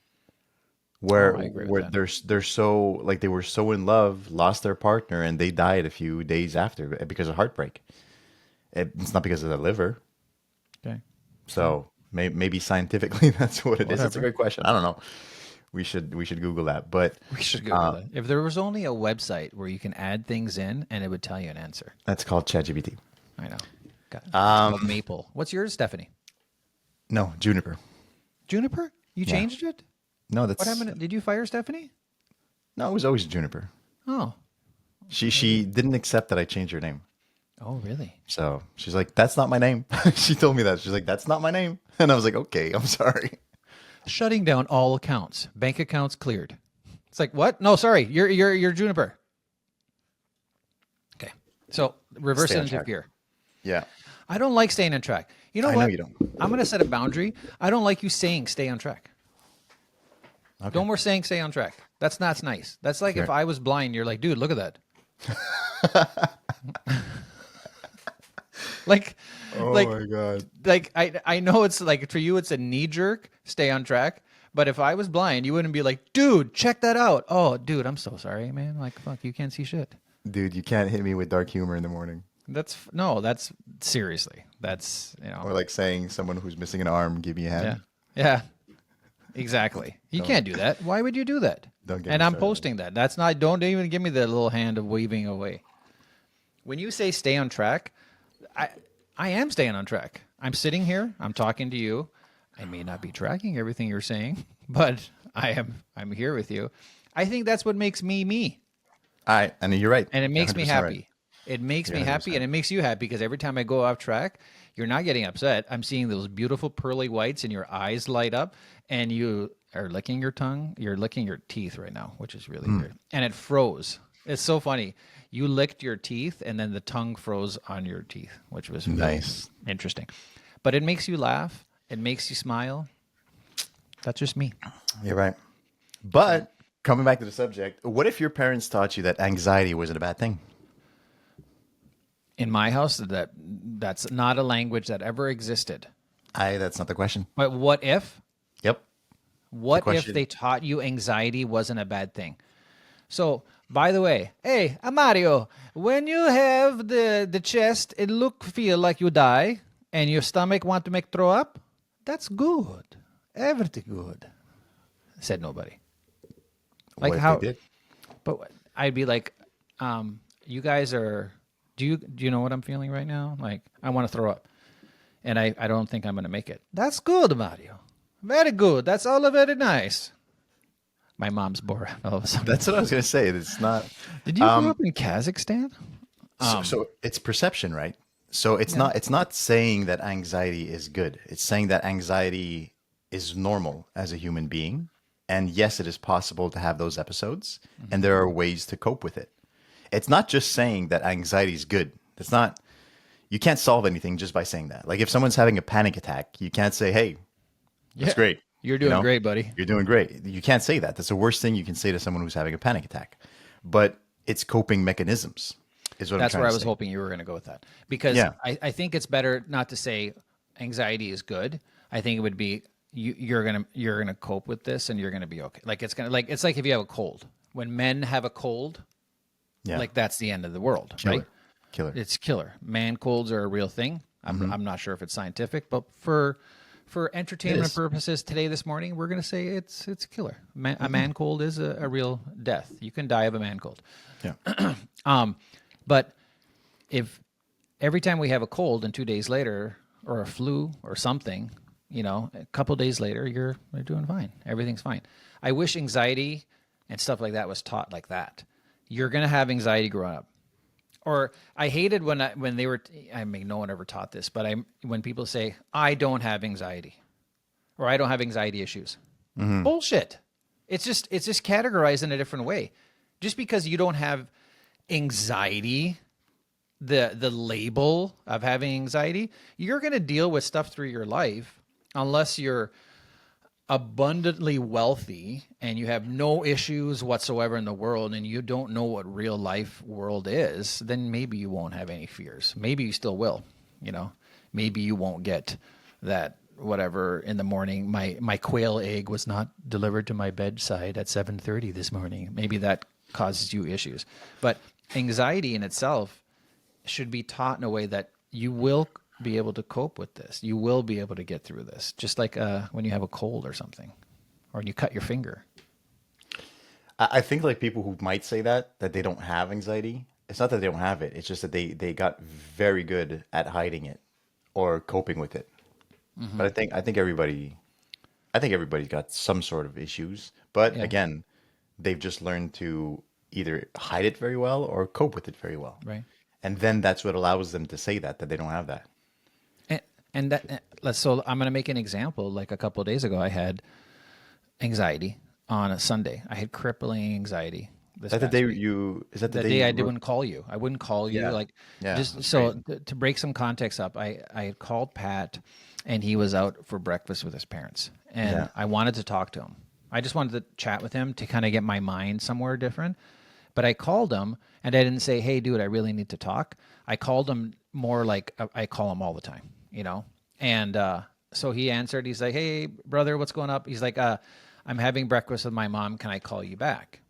Where I agree with they're so like they were so in love, lost their partner, and they died a few days after because of heartbreak. It's not because of the liver. Okay. So Maybe scientifically that's what it is. It's a Whatever. great question. I don't know. We should Google that. But We should Google that. If there was only a website where you can add things in and it would tell you an answer. that's called ChatGPT. I know. Got it. It's called Maple. What's yours, Stephanie? No, Juniper. Juniper? You changed it? No, that's What happened? Did you fire Stephanie? No, it was always Juniper. Oh. She didn't accept that I changed her name. Oh, really? So she's like, "That's not my name." She told me that. She's like, "That's not my name," and I was like, "Okay, I'm sorry." Shutting down all accounts. Bank accounts cleared. It's like, what? No, sorry. You're Juniper. Okay. So reverse Stay it on into track. gear. Yeah. I don't like staying on track. You know I know what? you don't. I'm going to set a boundary. I don't like you saying stay on track. Okay. No more saying stay on track. That's not nice. That's like if Right. I was blind, you're like, dude, look at that. like, like, Oh my god. like I know it's like for you, it's a knee jerk, stay on track. But if I was blind, you wouldn't be like, dude, check that out. Oh, dude, I'm so sorry, man. Like, fuck, you can't see shit. Dude, you can't hit me with dark humor in the morning. That's seriously. That's, you know. Or like saying someone who's missing an arm, give me a hand. Yeah. Yeah. Exactly. You can't do that. Why would you do that? Don't get And me I'm started. posting that. That's not, don't even give me the little hand of waving away. When you say stay on track, I am staying on track. I'm sitting here, I'm talking to you. I may not be tracking everything you're saying, but I'm here with you. I think that's what makes me me. And you're right. And it makes me 100% happy. right. It makes me You're happy 100%. and it makes you happy because every time I go off track, you're not getting upset. I'm seeing those beautiful pearly whites and your eyes light up and you are licking your tongue. You're licking your teeth right now, which is really weird. And it froze. It's so funny. You licked your teeth and then the tongue froze on your teeth, which was really Nice. interesting. But it makes you laugh. It makes you smile. That's just me. You're right. But coming back to the subject, what if your parents taught you that anxiety wasn't a bad thing? In my house, that's not a language that ever existed. That's not the question. But what if? Yep. What if question. they taught you anxiety wasn't a bad thing? So, by the way, hey, Mario, when you have the chest, it feel like you die, and your stomach want to make throw up, that's good. Everything good. Said nobody. Like What if how? they did? But I'd be like, you guys are. Do you know what I'm feeling right now? Like I want to throw up, and I don't think I'm going to make it. That's good, Mario. Very good. That's all very nice. My mom's bored all of a sudden. That's what I was going to say. It's not. Did you grow up in Kazakhstan? So it's perception, right? So it's not saying that anxiety is good. It's saying that anxiety is normal as a human being. And yes, it is possible to have those episodes, and there are ways to cope with it. It's not just saying that anxiety is good. It's not, you can't solve anything just by saying that. Like if someone's having a panic attack, you can't say, "Hey, it's great. You're doing great, buddy. You're doing great." You can't say that. That's the worst thing you can say to someone who's having a panic attack. But it's coping mechanisms is what That's I'm trying where I to was say. hoping you were going to go with that. Because Yeah. I think it's better not to say anxiety is good. I think it would be you're gonna cope with this and you're gonna be okay. Like it's like if you have a cold. When men have a cold, Yeah. like that's the end of the world, Killer. right? Killer. It's killer. Man colds are a real thing. I'm not sure if it's scientific, but for entertainment is. purposes today, this morning, we're going to say it's a killer. A man cold is a real death. You can die of a man cold. Yeah. But if every time we have a cold and 2 days later, or a flu or something, a couple days later, you're doing fine. Everything's fine. I wish anxiety and stuff like that was taught like that. You're going to have anxiety growing up. Or I hated when they were, I mean, no one ever taught this, but when people say, I don't have anxiety or I don't have anxiety issues. Bullshit. It's just categorized in a different way. Just because you don't have anxiety, the label of having anxiety, you're going to deal with stuff through your life unless you're abundantly wealthy and you have no issues whatsoever in the world and you don't know what real life world is, then maybe you won't have any fears. Maybe you still will, maybe you won't get that whatever in the morning. My quail egg was not delivered to my bedside at 7:30 this morning. Maybe that causes you issues. But anxiety in itself should be taught in a way that you will be able to cope with this. You will be able to get through this. Just like when you have a cold or something, or you cut your finger. I think like people who might say that they don't have anxiety. It's not that they don't have it. It's just that they got very good at hiding it or coping with it. But I think everybody's got some sort of issues. But Yeah. again, they've just learned to either hide it very well or cope with it very well. Right. And then that's what allows them to say that they don't have that. And so I'm going to make an example. Like a couple of days ago, I had anxiety on a Sunday. I had crippling anxiety. Is that the day The day I wouldn't call you. I wouldn't call you. Yeah. Like Yeah, just that's so to break some context up, I had called Pat, and he was out for breakfast with his parents, and Yeah. I wanted to talk to him. I just wanted to chat with him to kind of get my mind somewhere different. But I called him, and I didn't say, "Hey, dude, I really need to talk." I called him more like I call him all the time, you know. And so he answered. He's like, "Hey, brother, what's going up?" He's like, "I'm having breakfast with my mom. Can I call you back?"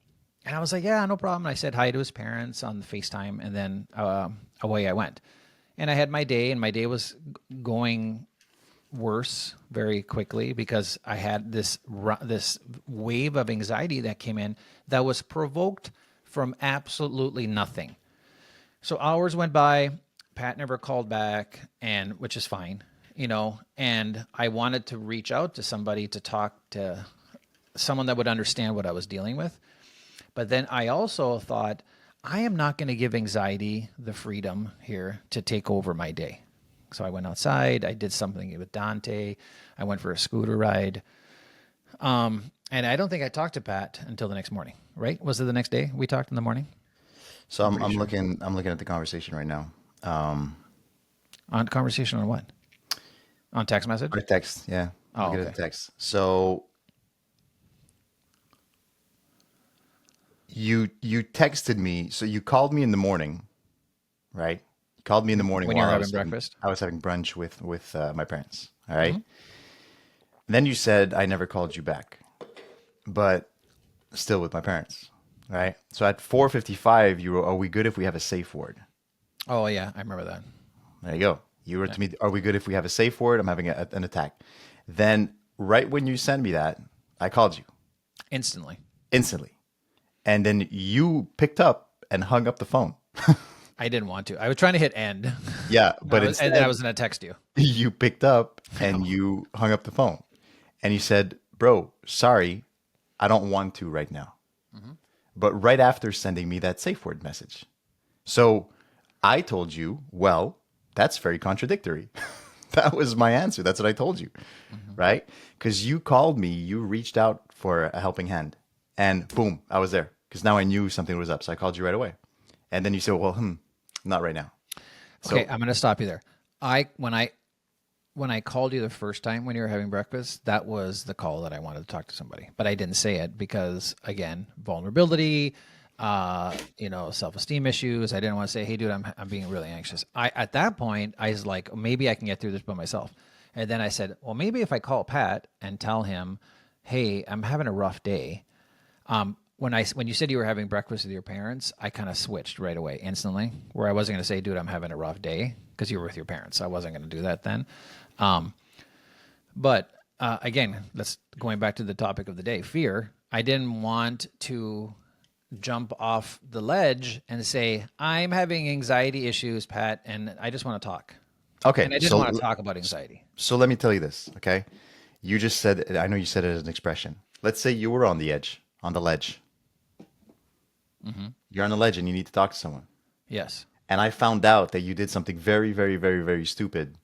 And I was like, "Yeah, no problem." I said hi to his parents on the FaceTime, and then away I went. And I had my day, and my day was going worse very quickly because I had this wave of anxiety that came in that was provoked from absolutely nothing. So hours went by, Pat never called back, and which is fine, you know. And I wanted to reach out to somebody to talk to someone that would understand what I was dealing with. But then I also thought, I am not going to give anxiety the freedom here to take over my day. So I went outside. I did something with Dante. I went for a scooter ride. And I don't think I talked to Pat until the next morning, right? Was it the next day we talked in the morning? So I'm looking at the conversation right now. On conversation on what? On text message? Or text, yeah. Oh, Look at okay. the text. So you texted me. So you called me in the morning, right? You called me in the morning When you were while having breakfast? I was having brunch with my parents. All right? Then you said I never called you back, but still with my parents, right? So at 4:55, you were, "Are we good if we have a safe word?" Oh, yeah. I remember that. There you go. You were to me, "Are we good if we have a safe word? I'm having an attack." Then right when you sent me that, I called you Instantly. instantly. And then you picked up and hung up the phone. I didn't want to. I was trying to hit end. Yeah, but and instead then I was going to text you. you picked up and you hung up the phone. And you said, "Bro, sorry, I don't want to right now." But right after sending me that safe word message. So I told you, well, that's very contradictory. That was my answer. That's what I told you, right? Because you called me, you reached out for a helping hand, and boom, I was there. Because now I knew something was up, so I called you right away. And then you said, "Well, not right now." So Okay, I'm going to stop you there. When I called you the first time when you were having breakfast, that was the call that I wanted to talk to somebody, but I didn't say it because, again, vulnerability, self-esteem issues. I didn't want to say, "Hey, dude, I'm being really anxious." At that point, I was like, maybe I can get through this by myself. And then I said, well, maybe if I call Pat and tell him, "Hey, I'm having a rough day." When you said you were having breakfast with your parents, I kind of switched right away, instantly, where I wasn't going to say, "Dude, I'm having a rough day," because you were with your parents. I wasn't going to do that then. But again, going back to the topic of the day, fear. I didn't want to jump off the ledge and say, "I'm having anxiety issues, Pat, and I just want to talk." okay, And I didn't want to talk about anxiety. So let me tell you this, okay? You just said, I know you said it as an expression. Let's say you were on the edge, on the ledge. You're on the ledge and you need to talk to someone. Yes. And I found out that you did something very, very, very, very stupid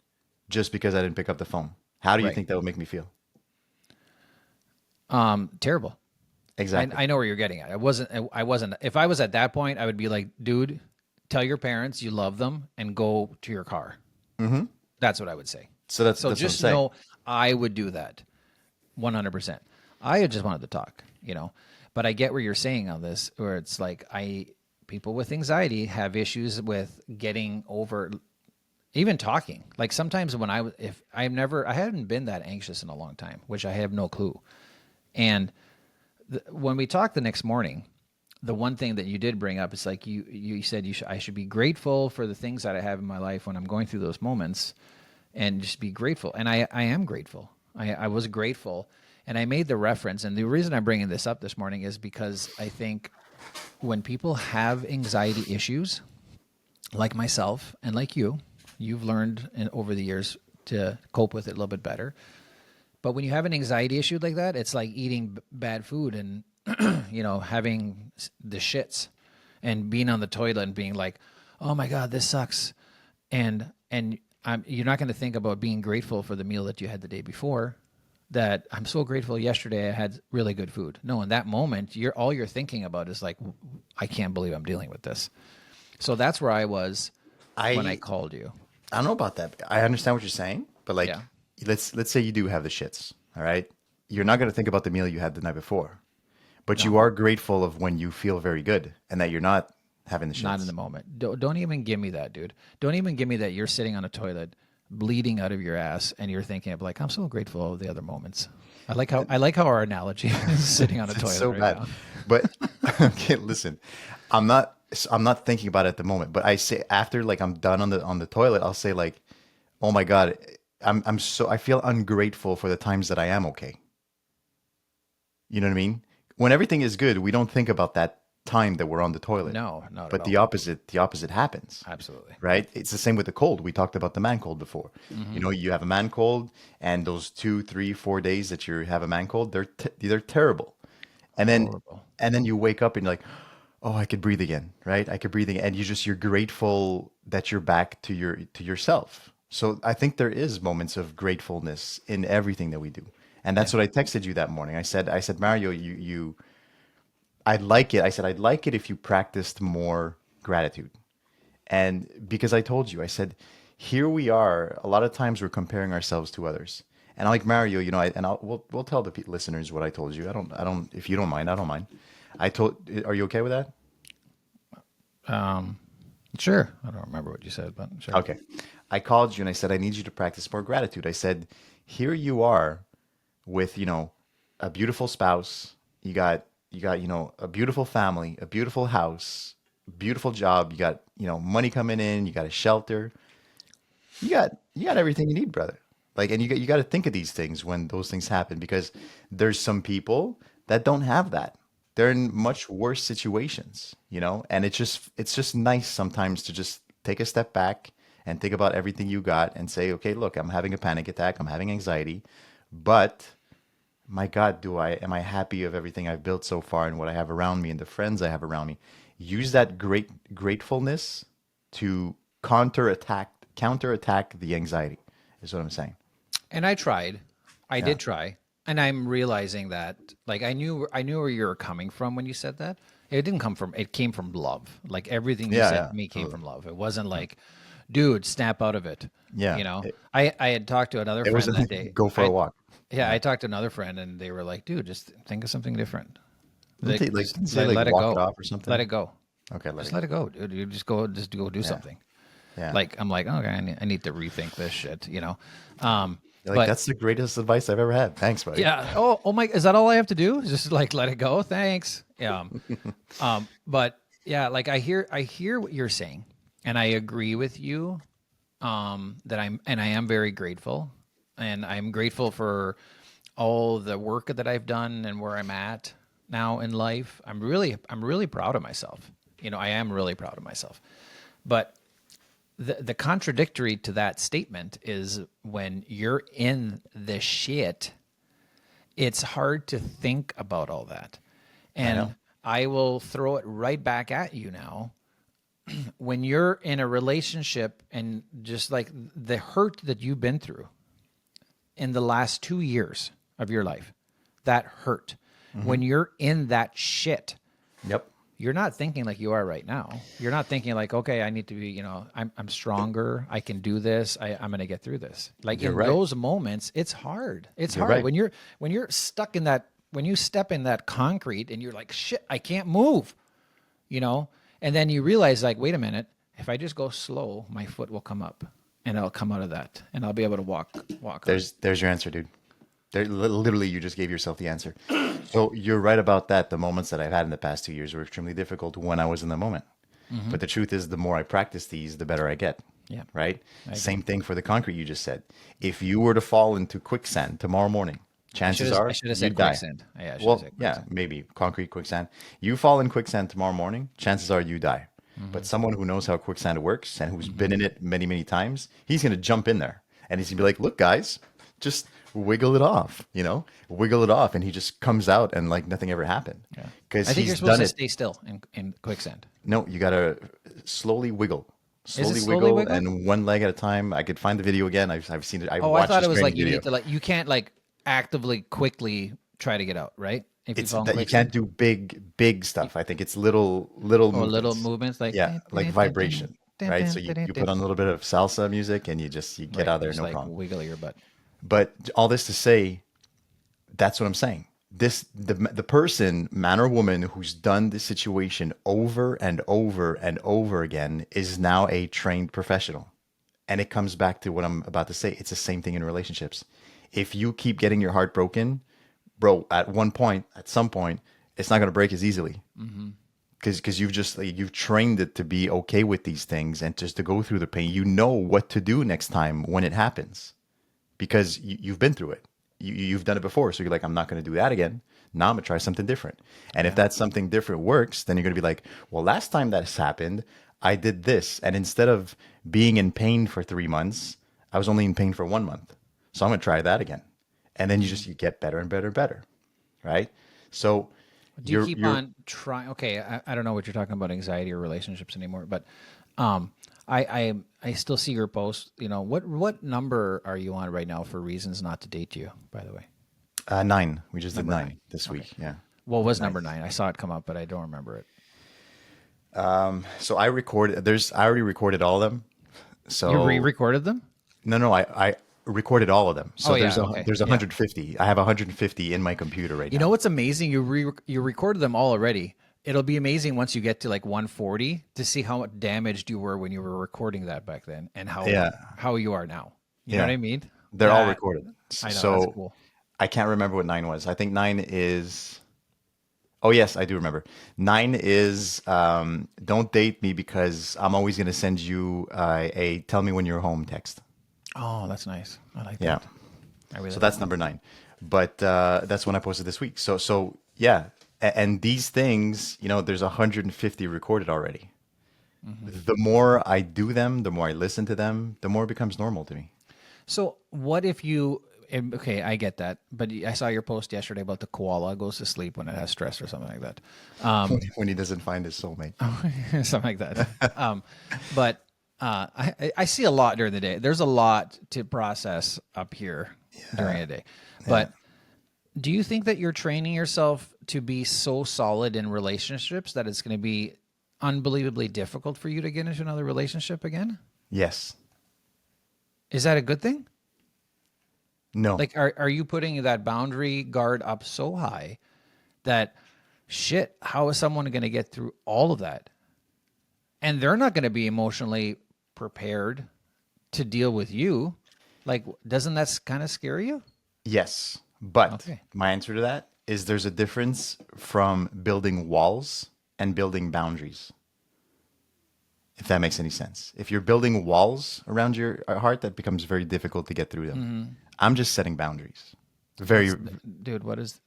just because I didn't pick up the phone. How do you Right. think that would make me feel? Terrible. Exactly. I know where you're getting at. I wasn't. If I was at that point, I would be like, "Dude, tell your parents you love them and go to your car." Mm-hmm. That's what I would say. so that's So what I'm just saying. know I would do that 100%. I just wanted to talk, but I get where you're saying on this, where it's like people with anxiety have issues with getting over even talking. Like sometimes when I hadn't been that anxious in a long time, which I have no clue. And when we talked the next morning, the one thing that you did bring up is like you said I should be grateful for the things that I have in my life when I'm going through those moments. and just be grateful. And I am grateful. I was grateful. And I made the reference. And the reason I'm bringing this up this morning is because I think when people have anxiety issues, like myself and like you've learned over the years to cope with it a little bit better. But when you have an anxiety issue like that, it's like eating bad food and, having the shits and being on the toilet and being like, oh my God, this sucks. And you're not going to think about being grateful for the meal that you had the day before, that I'm so grateful yesterday I had really good food. No, in that moment, all you're thinking about is like, I can't believe I'm dealing with this. So that's where I was when I called you. I don't know about that. I understand what you're saying, but like, Yeah. let's say you do have the shits. All right, you're not going to think about the meal you had the night before, but you are grateful of when you feel very good and that you're not having the shits. Not in the moment. Don't even give me that, dude. Don't even give me that you're sitting on a toilet bleeding out of your ass and you're thinking of like, I'm so grateful of the other moments. I like how our analogy is sitting on a toilet It's so right bad. now. But okay, listen, I'm not thinking about it at the moment, but I say after like I'm done on the toilet, I'll say like, oh my God, I feel ungrateful for the times that I am okay. You know what I mean? When everything is good, we don't think about that time that we're on the toilet. No, not But at the all. opposite happens. Absolutely. Right? It's the same with the cold. We talked about the man cold before. You have a man cold, and those 2, 3, 4 days that you have a man cold, they're terrible. And then Horrible. you wake up and you're like, oh, I could breathe again, right? I could breathe again, and you're grateful that you're back to yourself. So I think there is moments of gratefulness in everything that we do, and that's what I texted you that morning. I said, Mario, I'd like it. I said, I'd like it if you practiced more gratitude. And because I told you, I said, here we are. A lot of times we're comparing ourselves to others. And like Mario, we'll tell the listeners what I told you. I don't, if you don't mind, I don't mind. Are you okay with that? Sure. I don't remember what you said, but sure. Okay. I called you and I said, I need you to practice more gratitude. I said, here you are with, a beautiful spouse. You got, a beautiful family, a beautiful house, beautiful job. You got, money coming in. You got a shelter. You got everything you need, brother. Like, and you got to think of these things when those things happen, because there's some people that don't have that. They're in much worse situations, and it's just nice sometimes to just take a step back and think about everything you got and say, okay, look, I'm having a panic attack. I'm having anxiety, but my God, am I happy of everything I've built so far and what I have around me and the friends I have around me? Use that gratefulness to counterattack the anxiety, is what I'm saying. And I tried. I did try. And I'm realizing that like I knew where you were coming from when you said that. It came from love. Like everything you Yeah, said yeah, to me came totally. from love. It wasn't like, dude, snap out of it. Yeah, I had talked to another it friend was that day. go for a walk. Yeah, I talked to another friend and they were like, dude, just think of something different. Didn't say, Let it walk go. it off or something. Let it go. Okay, Just let it go, dude. You just go do something. Yeah. Like I'm like, okay, I need to rethink this shit, You're like, but that's the greatest advice I've ever had. Thanks, buddy. yeah. Oh my, is that all I have to do? Just like let it go? Thanks. Yeah. But yeah, like I hear what you're saying and I agree with you. That I am very grateful and I'm grateful for all the work that I've done and where I'm at now in life. I'm really proud of myself. I am really proud of myself. But the contradictory to that statement is when you're in the shit, it's hard to think about all that. And know. I will throw it right back at you now. When you're in a relationship and just like the hurt that you've been through in the last 2 years of your life, that hurt. When you're in that shit, Yep. you're not thinking like you are right now. You're not thinking like, okay, I need to be, I'm stronger. I can do this. I'm going to get through this. Like You're in right. those moments, it's hard. It's You're hard right. when you're stuck in that, when you step in that concrete and you're like, shit, I can't move, and then you realize like, wait a minute, if I just go slow, my foot will come up and I'll come out of that and I'll be able to walk. on. There's your answer, dude. Literally, you just gave yourself the answer. So you're right about that. The moments that I've had in the past 2 years were extremely difficult when I was in the moment. But the truth is, the more I practice these, the better I get. Yeah. Right? I agree. Same thing for the concrete you just said. If you were to fall into quicksand tomorrow morning, chances I are should have you said die. quicksand. Yeah, I should have Well, said yeah, quicksand. maybe concrete quicksand. You fall in quicksand tomorrow morning, chances are you die. Mm-hmm. But someone who knows how quicksand works and who's been in it many, many times, he's going to jump in there and he's going to be like, look, guys, just wiggle it off, wiggle it off. And he just comes out and like nothing ever happened Yeah. because I think you're he's supposed done to it. stay still in quicksand. No, you got to slowly wiggle. Is it Slowly slowly wiggle wiggle? and one leg at a time. I could find the video again. I've seen it. I've Oh, I watched thought this it was training like you video. need to you can't like actively quickly try to get out, right? If you It's fall in that you can't quicksand. do big stuff. I think it's little Or little movements. movements like Yeah, like vibration, right? So you put on a little bit of salsa music and you get right, out of there, just no like problem. wiggle your butt. But all this to say, that's what I'm saying. The person, man or woman, who's done this situation over and over and over again is now a trained professional. And it comes back to what I'm about to say. It's the same thing in relationships. If you keep getting your heart broken, bro, at some point, it's not going to break as easily because you've trained it to be okay with these things and just to go through the pain. You know what to do next time when it happens because you've been through it. You've done it before, so you're like, I'm not going to do that again. Now I'm gonna try something different. And if that something different works, then you're gonna be like, well, last time that has happened, I did this, and instead of being in pain for 3 months, I was only in pain for 1 month. So I'm gonna try that again, and then you get better and better and better, right? So Do you keep on trying? Okay, I don't know what you're talking about anxiety or relationships anymore, but I still see your post. You know, what number are you on right now for reasons not to date you? By the way, 9. We just did Number 9 9. this week. Yeah. what was number 9? I saw it come up, but I don't remember it. So I recorded. I already recorded all of them. So You re-recorded them? no, I recorded all of them. So Oh, yeah, there's okay. there's Yeah. 150. I have 150 in my computer right You now. know what's amazing? You recorded them all already. It'll be amazing once you get to like 140 to see how much damaged you were when you were recording that back then, and Yeah. how you are now. You know Yeah. what I mean? They're all That- recorded. I know, So that's cool. I can't remember what 9 was. I think 9 is. Oh yes, I do remember. 9 is don't date me because I'm always going to send you a tell me when you're home text. Oh, that's nice. I like Yeah. that. I really So that's number 9. But that's when I posted this week. So yeah, and these things, there's 150 recorded already. The more I do them, the more I listen to them, the more it becomes normal to me. So what if you? Okay, I get that, but I saw your post yesterday about the koala goes to sleep when it has stress or something like that. When he doesn't find his soulmate. Something like that. But I see a lot during the day. There's a lot to process up here during the day. But do you think that you're training yourself to be so solid in relationships that it's going to be unbelievably difficult for you to get into another relationship again? Yes. Is that a good thing? No. Like, are you putting that boundary guard up so high that shit, how is someone going to get through all of that? And they're not going to be emotionally prepared to deal with you. Like, doesn't that kind of scare you? Yes, but Okay. my answer to that is there's a difference from building walls and building boundaries. If that makes any sense. If you're building walls around your heart, that becomes very difficult to get through them. I'm just setting boundaries. Very Dude, what is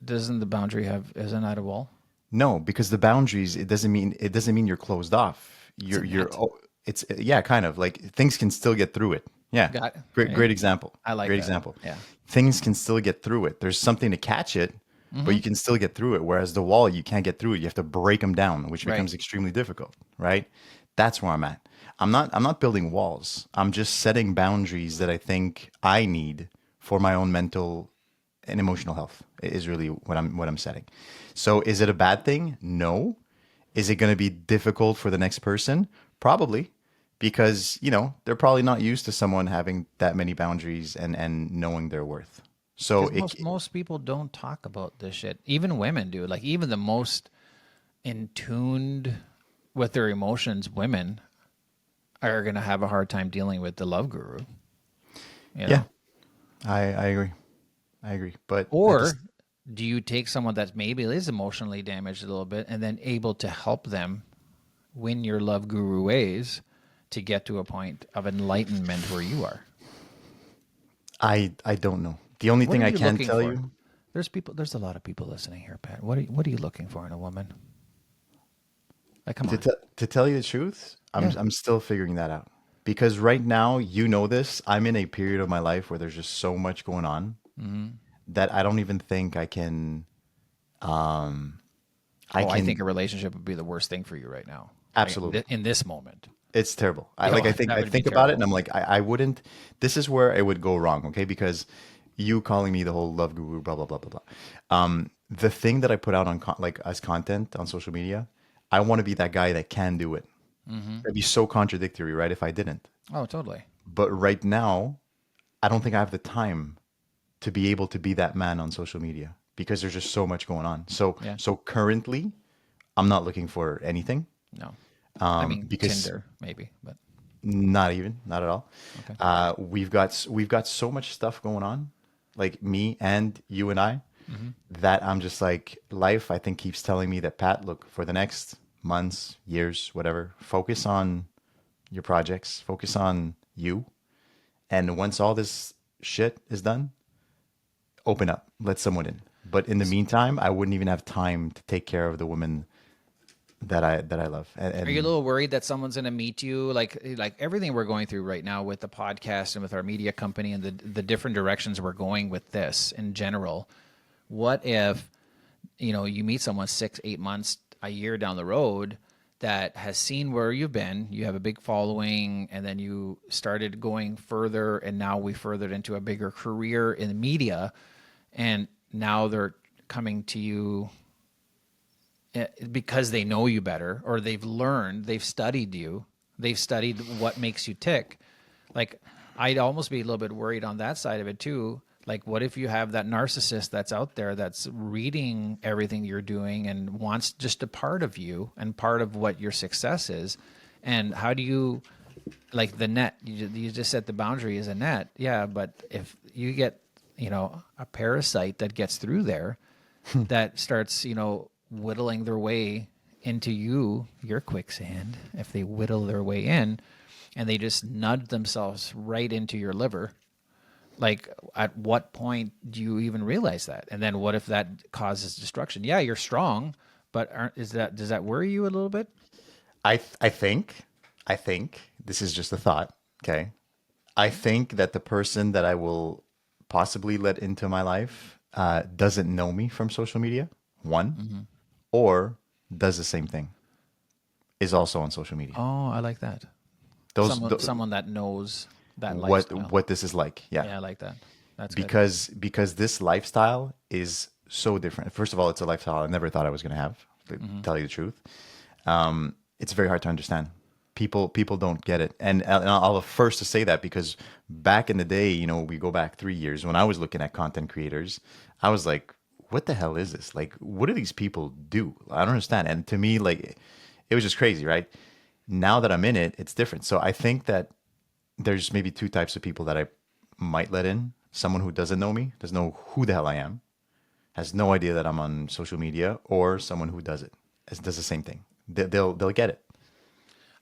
doesn't the boundary isn't that a wall? no, because the boundaries it doesn't mean you're closed off. It's yeah, kind of like things can still get through it. Yeah. Got it. Great Okay. great example. I like great that. example. Yeah. Things can still get through it. There's something to catch it, but you can still get through it. Whereas the wall, you can't get through it. You have to break them down, which becomes Right. extremely difficult, right? That's where I'm at. I'm not building walls. I'm just setting boundaries that I think I need for my own mental and emotional health is really what I'm setting. So is it a bad thing? No. Is it going to be difficult for the next person? Probably, because they're probably not used to someone having that many boundaries and knowing their worth. So 'Cause most people don't talk about this shit. Even women do. Like, even the most in tuned with their emotions women are going to have a hard time dealing with the love guru. You know? yeah, I agree. I agree. But Or do you take someone that maybe is emotionally damaged a little bit and then able to help them win your love guru ways to get to a point of enlightenment where you are? I don't know. The only What thing are I you can looking tell for? you, There's a lot of people listening here, Pat. What are you looking for in a woman? Like, come on. to tell you the truth, Yeah. I'm still figuring that out. Because right now, you know this, I'm in a period of my life where there's just so much going on that I don't even think I can. I Oh, I think can a relationship would be the worst thing for you right now. absolutely. In this moment. It's terrible. I Yeah, like. that I would be think about it, and terrible. I'm like, I wouldn't. This is where it would go wrong. Okay, because you calling me the whole love guru, blah blah blah blah blah. The thing that I put out on like as content on social media, I want to be that guy that can do it. It'd be so contradictory, right? If I didn't. Oh, totally. But right now, I don't think I have the time to be able to be that man on social media because there's just so much going on. Yeah. So currently, I'm not looking for anything. No. I mean, Because Tinder maybe, but not even, not at all. Okay. We've got so much stuff going on, like me and you and I, that I'm just like life. I think keeps telling me that Pat, look for the next months, years, whatever. Focus on your projects. Focus on you, and once all this shit is done, open up, let someone in. But in the meantime, I wouldn't even have time to take care of the woman that I love. And are you a little worried that someone's going to meet you like everything we're going through right now with the podcast and with our media company and the different directions we're going with this in general? What if, you meet someone 6-8 months, a year down the road that has seen where you've been, you have a big following, and then you started going further, and now we furthered into a bigger career in the media, and now they're coming to you because they know you better, or they've studied you, they've studied what makes you tick. Like, I'd almost be a little bit worried on that side of it too. Like, what if you have that narcissist that's out there that's reading everything you're doing and wants just a part of you and part of what your success is? And how do you, like the net, you just set the boundary as a net. Yeah. But if you get, a parasite that gets through there that starts, whittling their way into your quicksand, if they whittle their way in and they just nudge themselves right into your liver, like at what point do you even realize that? And then what if that causes destruction? Yeah, you're strong, but does that worry you a little bit? I think this is just a thought. Okay, I think that the person that I will possibly let into my life doesn't know me from social media. One, or does the same thing, is also on social media. Oh, I like that. Someone that knows that lifestyle. What this is like. Yeah, I like that. That's good. Because this lifestyle is so different. First of all, it's a lifestyle I never thought I was going to have. To tell you the truth, it's very hard to understand. People don't get it, and I'll be first to say that because back in the day, we go back 3 years when I was looking at content creators, I was like, what the hell is this? Like, what do these people do? I don't understand. And to me, like, it was just crazy, right? Now that I'm in it, it's different. So I think that there's maybe two types of people that I might let in. Someone who doesn't know me, doesn't know who the hell I am, has no idea that I'm on social media, or someone who does the same thing. They'll get it.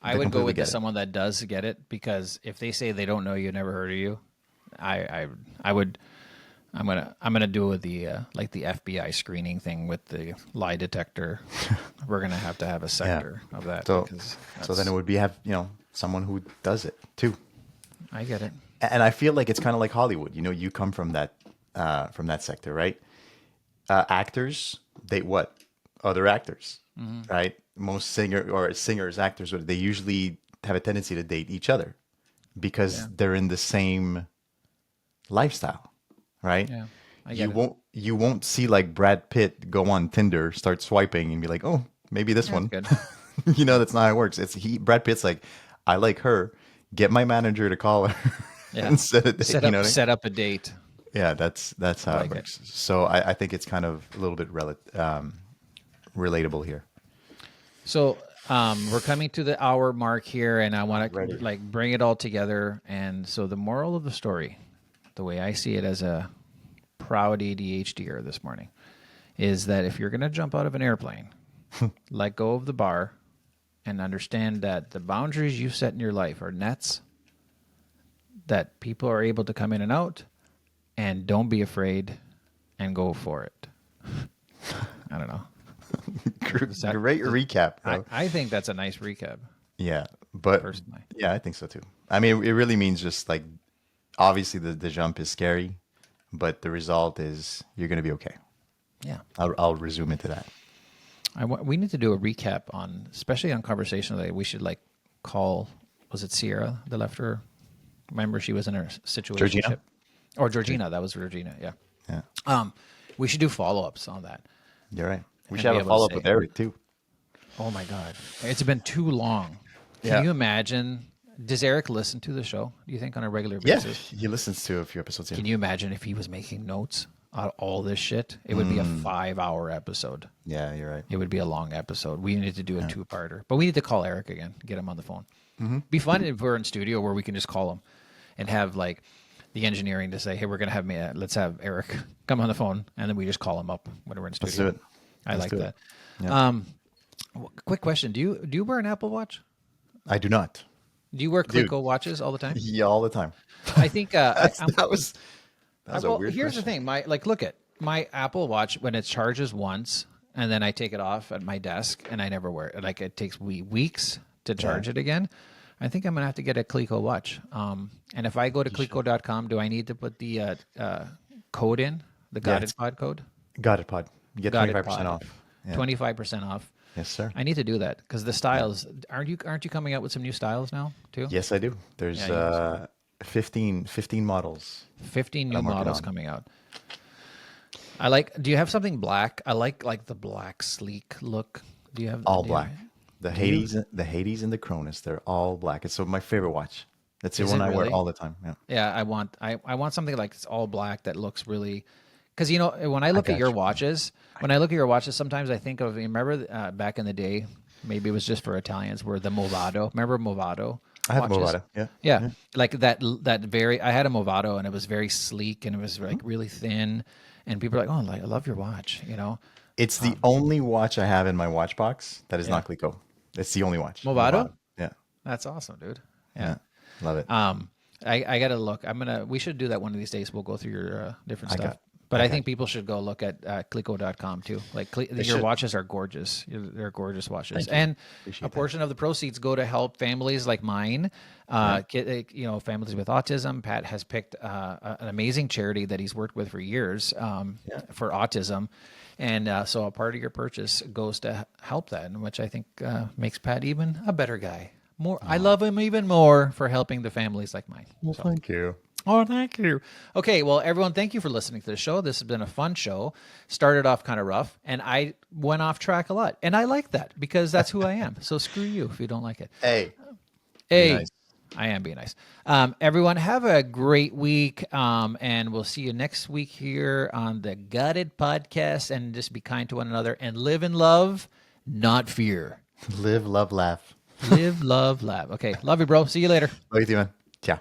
I would go with someone that does get it, because if they say they don't know you, never heard of you, I would. I'm gonna do with the like the FBI screening thing with the lie detector. We're gonna have to have a sector of that. So then it would be someone who does it too. I get it. And I feel like it's kind of like Hollywood. You come from that sector, right? Actors date what? Other actors, right? Most singers, actors, they usually have a tendency to date each other because they're in the same lifestyle, right? Yeah, I get you won't see like Brad Pitt go on Tinder, start swiping, and be like, oh, maybe this one. Good. That's not how it works. Brad Pitt's like, I like her. Get my manager to call her and set a date. Set up a date. Yeah, that's how it works. So I think it's kind of a little bit relatable here. So we're coming to the hour mark here, and I want to bring it all together. And so the moral of the story, the way I see it as a proud ADHDer this morning, is that if you're going to jump out of an airplane, let go of the bar and understand that the boundaries you set in your life are nets that people are able to come in and out, and don't be afraid and go for it. I don't know. Great recap, bro. I think that's a nice recap. Yeah, but Personally. yeah, I think so too. I mean, it really means just like obviously the jump is scary, but the result is you're gonna be okay. Yeah. I'll resume into that. We need to do a recap on, especially on Conversation Today. We should like call, was it Sierra, the lefter? Remember she was in her situation. Georgina? Or Georgina, that was Georgina, yeah. Yeah, We should do follow-ups on that. you're right. We And should have be a able to follow up say- with Eric too. Oh my God. It's been too long. Can Yeah. you imagine? Does Eric listen to the show, do you think, on a regular Yeah, basis? he listens to a few episodes. Yeah, Can you imagine if he was making notes on all this shit? It would be a 5-hour episode. yeah, you're right. It would be a long episode. We need to do a two-parter. But we need to call Eric again, get him on the phone. Be fun if we're in studio where we can just call him and have like the engineering to say, hey, we're going to have let's have Eric come on the phone. And then we just call him up when we're in studio. Let's do it. I like do that. it. Quick question. Do you wear an Apple Watch? I do not. Do you wear Dude. Clico watches all the time? Yeah, all the time. I think That was a well, weird here's question. the thing. Look at my Apple Watch when it charges once, and then I take it off at my desk, and I never wear it. Like it takes weeks to charge it again. I think I'm gonna have to get a Clico watch. And if I go to Clico.com, do I need to put the code in, the Guided it's- Pod code? Got it, Pod. You get Guided 25% Pod. off. Yeah. 25% off. Yes, sir. I need to do that because the styles aren't you coming out with some new styles now too? Yes, I do. There's Yeah, 15 models. 15 new I'm working models on. coming out. I like. Do you have something black? I like the black sleek look. Do you have All do you- black. The Hades and the Cronus, they're all black. It's my favorite watch. That's the Is one it I wear really? all the time. Yeah. Yeah, I want something like it's all black that looks really. Because when I look at got your you. watches, sometimes I think of. Remember back in the day, maybe it was just for Italians, were the Movado. Remember Movado? I have a watches? Movado. Yeah. Yeah, like that very. I had a Movado and it was very sleek and it was like really thin, and people are like, "Oh, I love your watch," you know. It's the only watch I have in my watch box that is not Clico. It's the only watch. Movado? Yeah. That's awesome, dude. Yeah. Love it. I gotta look. We should do that one of these days. We'll go through your different I stuff. got- But I think people should go look at Clico.com too. Like your should. watches are gorgeous. They're gorgeous watches, and a portion of the proceeds go to help families like mine. Families with autism. Pat has picked an amazing charity that he's worked with for years for autism, and so a part of your purchase goes to help that, which I think makes Pat even a better guy. I love him even more for helping the families like mine. Well, thank you. Oh, thank you. Okay, well, everyone, thank you for listening to the show. This has been a fun show. Started off kind of rough, and I went off track a lot. And I like that because that's who I am. So screw you if you don't like it. Hey. Hey, nice. I am being nice. Everyone, have a great week, and we'll see you next week here on the Gutted Podcast. And just be kind to one another and live in love, not fear. Live, love, laugh. Live, love, laugh. Okay, love you, bro. See you later. Love you too, man. Ciao.